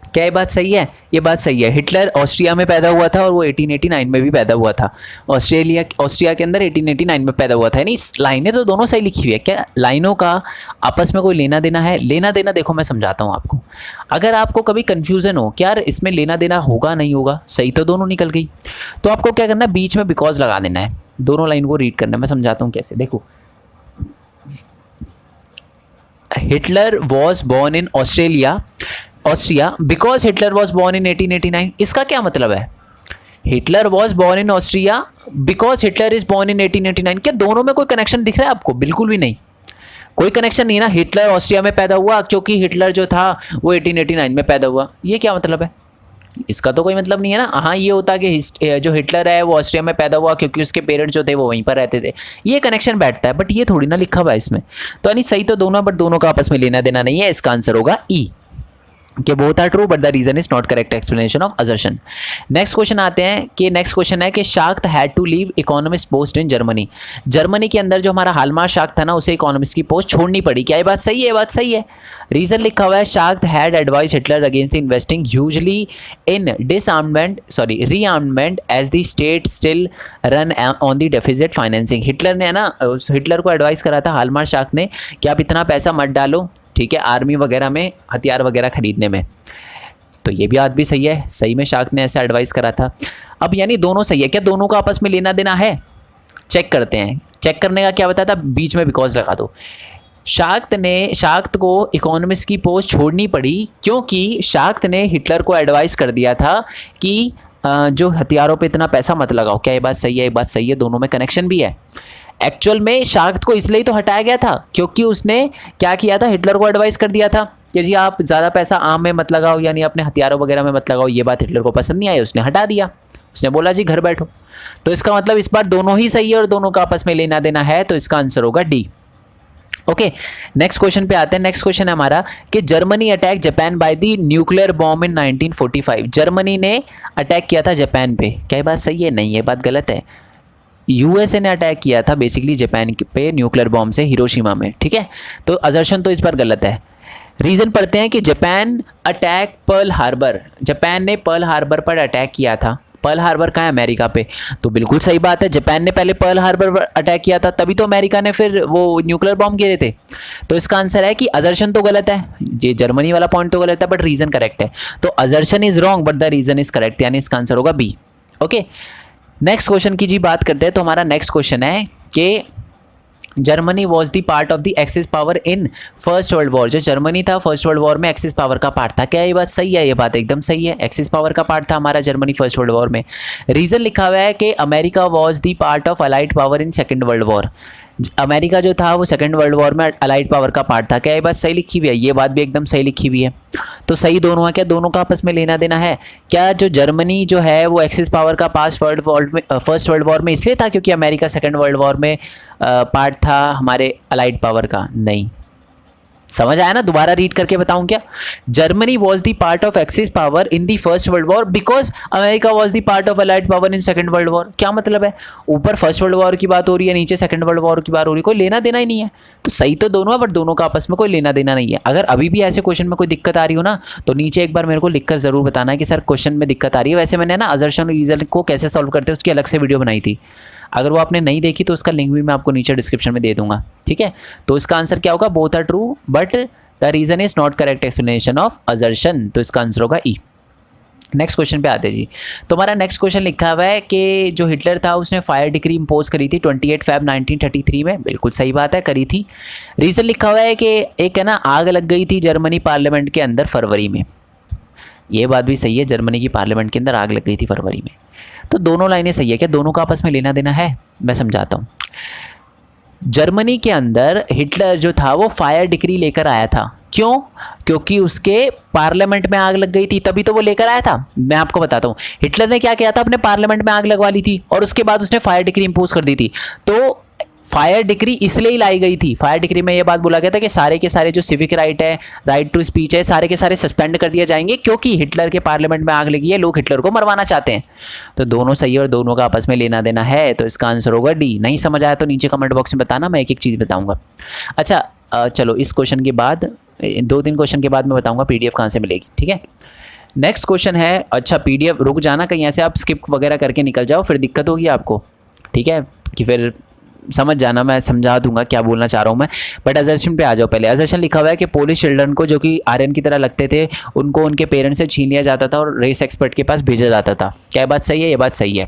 क्या ये बात सही है? ये बात सही है। हिटलर ऑस्ट्रिया में पैदा हुआ था और वो 1889 में भी पैदा हुआ था। ऑस्ट्रिया के अंदर 1889 में पैदा हुआ था। यानी लाइनें तो दोनों सही लिखी हुई है। क्या लाइनों का आपस में कोई लेना देना है? लेना देना देखो मैं समझाता हूँ आपको। अगर आपको कभी कन्फ्यूज़न हो कि यार इसमें लेना देना होगा नहीं होगा, सही तो दोनों निकल गई, तो आपको क्या करना है, बीच में बिकॉज लगा देना है, दोनों लाइन को रीड करना है। मैं समझाता हूँ कैसे, देखो। Hitler was born in Austria because Hitler was born in 1889। इसका क्या मतलब है? Hitler was born in Austria because Hitler is born in 1889। क्या दोनों में कोई कनेक्शन दिख रहा है आपको? बिल्कुल भी नहीं, कोई कनेक्शन नहीं ना। हिटलर ऑस्ट्रिया में पैदा हुआ क्योंकि हिटलर जो था वो 1889 में पैदा हुआ, ये क्या मतलब है? इसका तो कोई मतलब नहीं है ना। हाँ, ये होता कि जो हिटलर है वो ऑस्ट्रिया में पैदा हुआ क्योंकि उसके पेरेंट्स जो थे वो वहीं पर रहते थे, ये कनेक्शन बैठता है, बट ये थोड़ी ना लिखा हुआ है इसमें। तो यानी सही तो दोनों बट दोनों का आपस में लेना देना नहीं है। इसका आंसर होगा ई, कि both are true but the reason is not correct explanation of assertion. Next question आते हैं कि नेक्स्ट क्वेश्चन है कि Schacht had to leave economist post in Germany. Germany के अंदर जो हमारा हालमार्क शाक्त था ना, उसे इकोनॉमिस्ट की पोस्ट छोड़नी पड़ी। क्या ये बात सही है? ये बात सही है। रीजन लिखा हुआ है, Schacht had advise Hitler against the investing hugely in rearmament as the state still run on the deficit financing. Hitler ने, है ना, हिटलर को एडवाइस करा था हालमार्क शाक्त ने कि आप इतना पैसा मत डालो, ठीक है, आर्मी वगैरह में, हथियार वगैरह खरीदने में। तो ये भी बात भी सही है, सही में शाक्त ने ऐसा एडवाइस करा था। अब यानी दोनों सही है। क्या दोनों का आपस में लेना देना है? चेक करते हैं। चेक करने का क्या बताया था? बीच में बिकॉज लगा दो। शाक्त को इकोनॉमिस्ट की पोस्ट छोड़नी पड़ी क्योंकि शाक्त ने हिटलर को एडवाइस कर दिया था कि जो हथियारों पे इतना पैसा मत लगाओ। क्या ये बात सही है? ये बात सही है, दोनों में कनेक्शन भी है। एक्चुअल में शाक्त को इसलिए तो हटाया गया था क्योंकि उसने क्या किया था, हिटलर को एडवाइस कर दिया था कि जी आप ज़्यादा पैसा आम में मत लगाओ, यानी अपने हथियारों वगैरह में मत लगाओ। ये बात हिटलर को पसंद नहीं आई, उसने हटा दिया। उसने बोला जी घर बैठो। तो इसका मतलब इस बार दोनों ही सही है और दोनों का आपस में लेना देना है, तो इसका आंसर होगा डी। ओके, नेक्स्ट क्वेश्चन पे आते हैं। नेक्स्ट क्वेश्चन है हमारा कि Germany attack Japan by the nuclear bomb in 1945। Germany ने अटैक किया था जापान पे। क्या ये बात सही है? नहीं, ये बात गलत है। यूएसए ने अटैक किया था बेसिकली जापान पे न्यूक्लियर बॉम्ब से हिरोशिमा में, ठीक है। तो असर्शन तो इस पर गलत है। रीज़न पढ़ते हैं कि Japan attack Pearl Harbor. Japan ने पर्ल हार्बर पर अटैक किया था। पर्ल हार्बर कहाँ है? अमेरिका पे। तो बिल्कुल सही बात है, जापान ने पहले पर्ल हार्बर पर अटैक किया था, तभी तो अमेरिका ने फिर वो न्यूक्लियर बॉम्ब गिरे थे। तो इसका आंसर है कि असर्शन तो गलत है, ये जर्मनी वाला पॉइंट तो गलत है बट रीज़न करेक्ट है। तो assertion is wrong but the reason is correct, यानी इसका आंसर होगा बी। ओके, नेक्स्ट क्वेश्चन की जी बात करते हैं, तो हमारा नेक्स्ट क्वेश्चन है कि Germany was the part of the axis power in first world war. जो जर्मनी था फर्स्ट वर्ल्ड वॉर में एक्सिस पावर का पार्ट था। क्या ये बात सही है? ये बात एकदम सही है, एक्सिस पावर का पार्ट था हमारा जर्मनी फर्स्ट वर्ल्ड वॉर में। रीज़न लिखा हुआ है कि America was the part of allied power in second world war. America जो था वो सेकेंड वर्ल्ड वॉर में अलाइड पावर का पार्ट था। क्या ये बात सही लिखी हुई है? ये बात भी एकदम सही लिखी हुई है। तो सही दोनों है। क्या दोनों का आपस में लेना देना है? क्या जो जर्मनी जो है वो एक्सिस पावर का फर्स्ट वर्ल्ड वॉर में इसलिए था क्योंकि अमेरिका सेकेंड वर्ल्ड वॉर में पार्ट था हमारे अलाइड पावर का? नहीं। समझ आया ना? दोबारा रीड करके बताऊं क्या? Germany was the part of axis power in the first world war because America was the part of allied power in second world war. क्या मतलब है? ऊपर फर्स्ट वर्ल्ड वॉर की बात हो रही है, नीचे सेकंड वर्ल्ड वॉर की बात हो रही है, कोई लेना देना ही नहीं है। तो सही तो दोनों है, बट दोनों का आपस में कोई लेना देना नहीं है। अगर अभी भी ऐसे क्वेश्चन में कोई दिक्कत आ रही हो ना, तो नीचे एक बार मेरे को लिखकर जरूर बताना है कि सर क्वेश्चन में दिक्कत आ रही है। वैसे मैंने ना असर्शन और रीजन को कैसे सॉल्व करते हैं उसकी अलग से वीडियो बनाई थी। अगर वो आपने नहीं देखी तो उसका लिंक भी मैं आपको नीचे डिस्क्रिप्शन में दे दूंगा, ठीक है? तो इसका आंसर क्या होगा? Both are true but the reason is not correct explanation of assertion. तो इसका आंसर होगा ई। नेक्स्ट क्वेश्चन पे आते हैं जी। तो हमारा नेक्स्ट क्वेश्चन लिखा हुआ है कि जो हिटलर था उसने फायर डिक्री इम्पोज करी थी 28 फ़रवरी 1933 में। बिल्कुल सही बात है, करी थी। रीज़न लिखा हुआ है कि एक है ना आग लग गई थी जर्मनी पार्लियामेंट के अंदर फरवरी में। ये बात भी सही है, जर्मनी की पार्लियामेंट के अंदर आग लग गई थी फरवरी में। तो दोनों लाइनें सही है। क्या दोनों का आपस में लेना देना है? मैं समझाता हूँ। जर्मनी के अंदर हिटलर जो था वो फायर डिक्री लेकर आया था। क्यों? क्योंकि उसके पार्लियामेंट में आग लग गई थी, तभी तो वो लेकर आया था। मैं आपको बताता हूँ हिटलर ने क्या किया था, अपने पार्लियामेंट में आग लगवा ली थी और उसके बाद उसने फायर डिक्री इंपोज कर दी थी। तो फायर डिक्री इसलिए ही लाई गई थी। फायर डिक्री में ये बात बोला गया था कि सारे के सारे जो सिविक राइट है, राइट टू स्पीच है, सारे के सारे सस्पेंड कर दिए जाएंगे क्योंकि हिटलर के पार्लियामेंट में आग लगी है, लोग हिटलर को मरवाना चाहते हैं। तो दोनों सही है और दोनों का आपस में लेना देना है। तो इसका आंसर होगा डी। नहीं समझ आया तो नीचे कमेंट बॉक्स में बताना, मैं एक एक चीज़ बताऊँगा। अच्छा चलो, इस क्वेश्चन के बाद 2-3 क्वेश्चन के बाद मैं बताऊँगा PDF कहाँ से मिलेगी, ठीक है? नेक्स्ट क्वेश्चन है। अच्छा PDF रुक जाना, कहीं ऐसे आप स्किप वगैरह करके निकल जाओ, फिर दिक्कत होगी आपको, ठीक है? कि फिर समझ जाना, मैं समझा दूंगा क्या बोलना चाह रहा हूँ मैं। बट असर्शन पे आ जाओ पहले। असर्शन लिखा हुआ है कि पोलिश चिल्ड्रन को जो कि आर्यन की तरह लगते थे उनको उनके पेरेंट्स से छीन लिया जाता था और रेस एक्सपर्ट के पास भेजा जाता था। क्या बात सही है? ये बात सही है।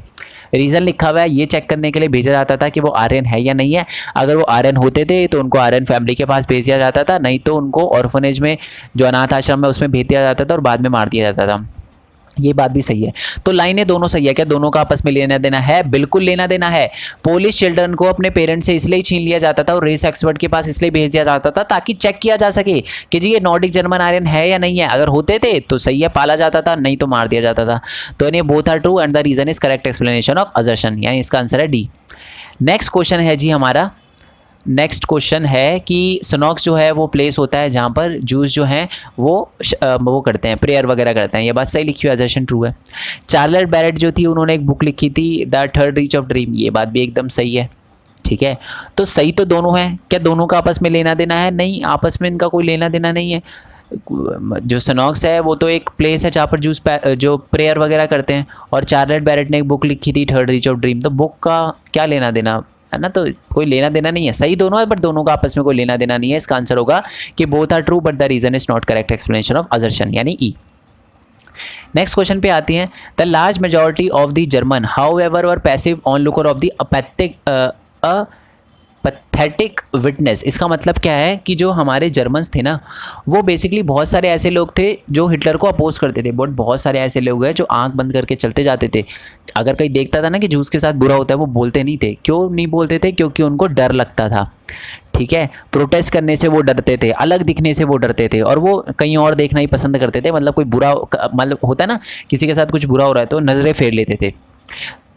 रीज़न लिखा हुआ है ये चेक करने के लिए भेजा जाता था कि वो आर्यन है या नहीं है। अगर वो आर्यन होते थे तो उनको आर्यन फैमिली के पास भेज दिया जाता था, नहीं तो उनको ऑर्फनेज में जो अनाथ आश्रम है उसमें भेज दिया जाता था और बाद में मार दिया जाता था। ये बात भी सही है। तो लाइनें दोनों सही है। क्या दोनों का आपस में लेना देना है? बिल्कुल लेना देना है। पोलिश चिल्ड्रन को अपने पेरेंट्स से इसलिए छीन लिया जाता था और रेस एक्सपर्ट के पास इसलिए भेज दिया जाता था ताकि चेक किया जा सके कि जी ये नॉर्डिक जर्मन आर्यन है या नहीं है। अगर होते थे तो सही है, पाला जाता था, नहीं तो मार दिया जाता था। तो यानी both are true and the reason is correct explanation of assertion, यानी इसका आंसर है डी। नेक्स्ट क्वेश्चन है जी हमारा। नेक्स्ट क्वेश्चन है कि सनॉक्स जो है वो प्लेस होता है जहाँ पर जूस जो हैं वो करते हैं, प्रेयर वगैरह करते हैं। ये बात सही लिखी हुई है, असर्शन ट्रू है। चार्लेट बैरेट जो थी उन्होंने एक बुक लिखी थी the Third Reich of dream. ये बात भी एकदम सही है, ठीक है? तो सही तो दोनों हैं। क्या दोनों का आपस में लेना देना है? नहीं, आपस में इनका कोई लेना देना नहीं है। जो सनॉक्स है वो तो एक प्लेस है जहाँ पर जूस जो प्रेयर वगैरह करते हैं, और चार्लेट बैरेट ने एक बुक लिखी थी थर्ड रीच ऑफ ड्रीम। तो बुक का क्या लेना देना है ना? तो कोई लेना देना नहीं है। सही दोनों है बट दोनों का आपस में कोई लेना देना नहीं है। इसका आंसर होगा कि both are true but the reason is not correct explanation of assertion, यानी ई। नेक्स्ट क्वेश्चन पे आती हैं। The large majority of the German however were passive onlooker of the pathetic witness. इसका मतलब क्या है कि जो हमारे जर्मन्स थे ना वो बेसिकली बहुत सारे ऐसे लोग थे जो हिटलर को अपोज करते थे, बट बहुत सारे ऐसे लोग हैं जो आंख बंद करके चलते जाते थे। अगर कहीं देखता था ना कि जूस के साथ बुरा होता है, वो बोलते नहीं थे। क्यों नहीं बोलते थे? क्योंकि उनको डर लगता था, ठीक है? प्रोटेस्ट करने से वो डरते थे, अलग दिखने से वो डरते थे, और वो कहीं और देखना ही पसंद करते थे। मतलब कोई बुरा, मतलब होता है ना किसी के साथ कुछ बुरा हो रहा है तो नज़रें फेर लेते थे।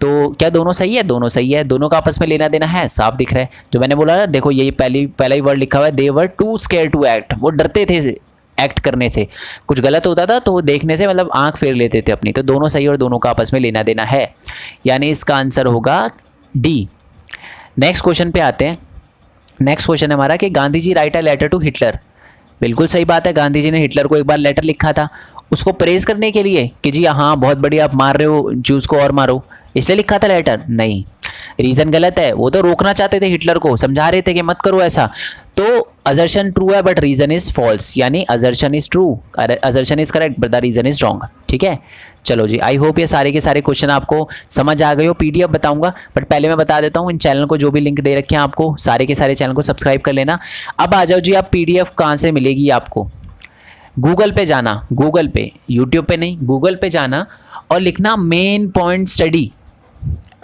तो क्या दोनों सही है? दोनों सही है। दोनों का आपस में लेना देना है, साफ दिख रहा है। जो मैंने बोला ना, देखो यही पहला ही वर्ड लिखा हुआ है, दे वर टू स्केयर टू एक्ट। वो डरते थे एक्ट करने से, कुछ गलत होता था तो वो देखने से मतलब आंख फेर लेते थे अपनी। तो दोनों सही और दोनों का आपस में लेना देना है, यानी इसका आंसर होगा डी। नेक्स्ट क्वेश्चन पे आते हैं। नेक्स्ट क्वेश्चन है हमारा कि Gandhi ji write a letter to Hitler. बिल्कुल सही बात है, गांधी जी ने हिटलर को एक बार लेटर लिखा था उसको प्रेज करने के लिए कि जी हाँ बहुत बढ़िया, आप मार रहे हो जूस को और मारो, इसलिए लिखा था लेटर? नहीं, रीज़न गलत है। वो तो रोकना चाहते थे हिटलर को, समझा रहे थे कि मत करो ऐसा। तो असर्शन ट्रू है बट रीज़न इज़ फॉल्स, यानी assertion is true, assertion is correct but the reason is wrong. ठीक है, चलो जी, आई होप ये सारे के सारे क्वेश्चन आपको समझ आ गए हो। पीडीएफ बताऊंगा बट पहले मैं बता देता हूँ, इन चैनल को जो भी लिंक दे रखे हैं आपको, सारे के सारे चैनल को सब्सक्राइब कर लेना। अब आ जाओ जी, आप पीडीएफ कहाँ से मिलेगी आपको? गूगल पे जाना, गूगल पे, यूट्यूब पे नहीं, गूगल पे जाना और लिखना मेन पॉइंट स्टडी,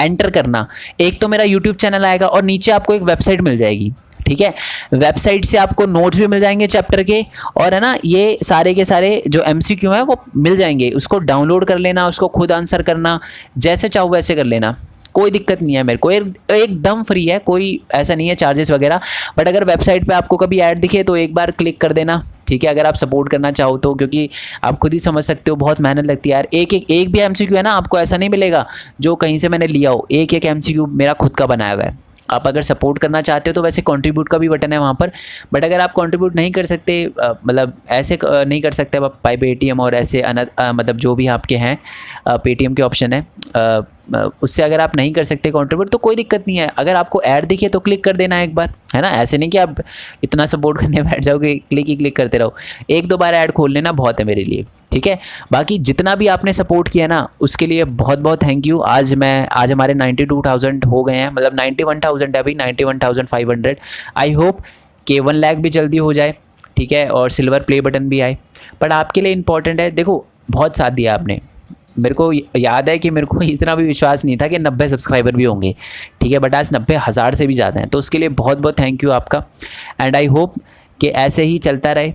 एंटर करना। एक तो मेरा यूट्यूब चैनल आएगा और नीचे आपको एक वेबसाइट मिल जाएगी। ठीक है, वेबसाइट से आपको नोट्स भी मिल जाएंगे चैप्टर के, और है ना ये सारे के सारे जो एमसीक्यू हैं वो मिल जाएंगे। उसको डाउनलोड कर लेना, उसको खुद आंसर करना, जैसे चाहो वैसे कर लेना, कोई दिक्कत नहीं है मेरे को, एकदम फ्री है, कोई ऐसा नहीं है चार्जेस वगैरह। बट अगर वेबसाइट पे आपको कभी ऐड दिखे तो एक बार क्लिक कर देना। ठीक है, अगर आप सपोर्ट करना चाहो तो, क्योंकि आप खुद ही समझ सकते हो बहुत मेहनत लगती है यार। एक भी एमसीक्यू है ना आपको ऐसा नहीं मिलेगा जो कहीं से मैंने लिया हो, एक एमसीक्यू मेरा खुद का बनाया हुआ है। आप अगर सपोर्ट करना चाहते हो तो वैसे कंट्रीब्यूट का भी बटन है वहाँ पर, बट अगर आप कंट्रीब्यूट नहीं कर सकते, मतलब ऐसे नहीं कर सकते बाय पेटीएम और ऐसे मतलब जो भी आपके हैं पेटीएम के ऑप्शन है, उससे अगर आप नहीं कर सकते कंट्रीब्यूट तो कोई दिक्कत नहीं है। अगर आपको ऐड दिखे तो क्लिक कर देना एक बार, है ना। ऐसे नहीं कि आप इतना सपोर्ट करने बैठ जाओगे, क्लिक ही क्लिक करते रहो, एक दो बार ऐड खोल लेना बहुत है मेरे लिए। ठीक है, बाकी जितना भी आपने सपोर्ट किया ना उसके लिए बहुत बहुत थैंक यू। आज हमारे 92,000 हो गए हैं, मतलब 91,000 है अभी, 91,500। आई होप कि 1 लाख भी जल्दी हो जाए। ठीक है, और सिल्वर प्ले बटन भी आए। पर आपके लिए इंपॉर्टेंट है, देखो बहुत साथ दिया आपने, मेरे को याद है कि मेरे को इतना भी विश्वास नहीं था कि 90 सब्सक्राइबर भी होंगे। ठीक है, बट आज 90,000 से भी ज़्यादा हैं, तो उसके लिए बहुत बहुत थैंक यू आपका। एंड आई होप कि ऐसे ही चलता रहे,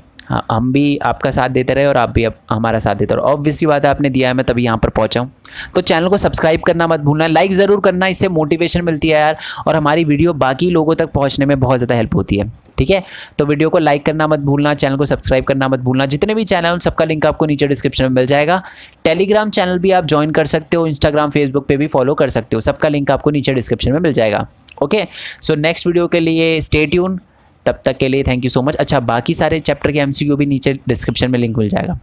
हम भी आपका साथ देते रहे और आप भी हमारा साथ देते रहो। ऑब्वियसली बात है, आपने दिया है मैं तभी यहाँ पर पहुँचा हूँ। तो चैनल को सब्सक्राइब करना मत भूलना, लाइक ज़रूर करना, इससे मोटिवेशन मिलती है यार, और हमारी वीडियो बाकी लोगों तक पहुँचने में बहुत ज़्यादा हेल्प होती है। ठीक है, तो वीडियो को लाइक करना मत भूलना, चैनल को सब्सक्राइब करना मत भूलना। जितने भी चैनल उन सबका लिंक आपको नीचे डिस्क्रिप्शन में मिल जाएगा। टेलीग्राम चैनल भी आप ज्वाइन कर सकते हो, इंस्टाग्राम फेसबुक पे भी फॉलो कर सकते हो, सबका लिंक आपको नीचे डिस्क्रिप्शन में मिल जाएगा। ओके, सो नेक्स्ट वीडियो के लिए स्टे ट्यून, तब तक के लिए थैंक यू सो मच। अच्छा, बाकी सारे चैप्टर के एमसीक्यू भी नीचे डिस्क्रिप्शन में लिंक मिल जाएगा।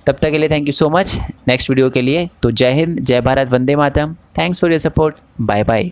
तब तक के लिए thank you so much. Next video के लिए तो जय हिंद, जय भारत, वंदे मातरम। Thanks for your support, bye bye.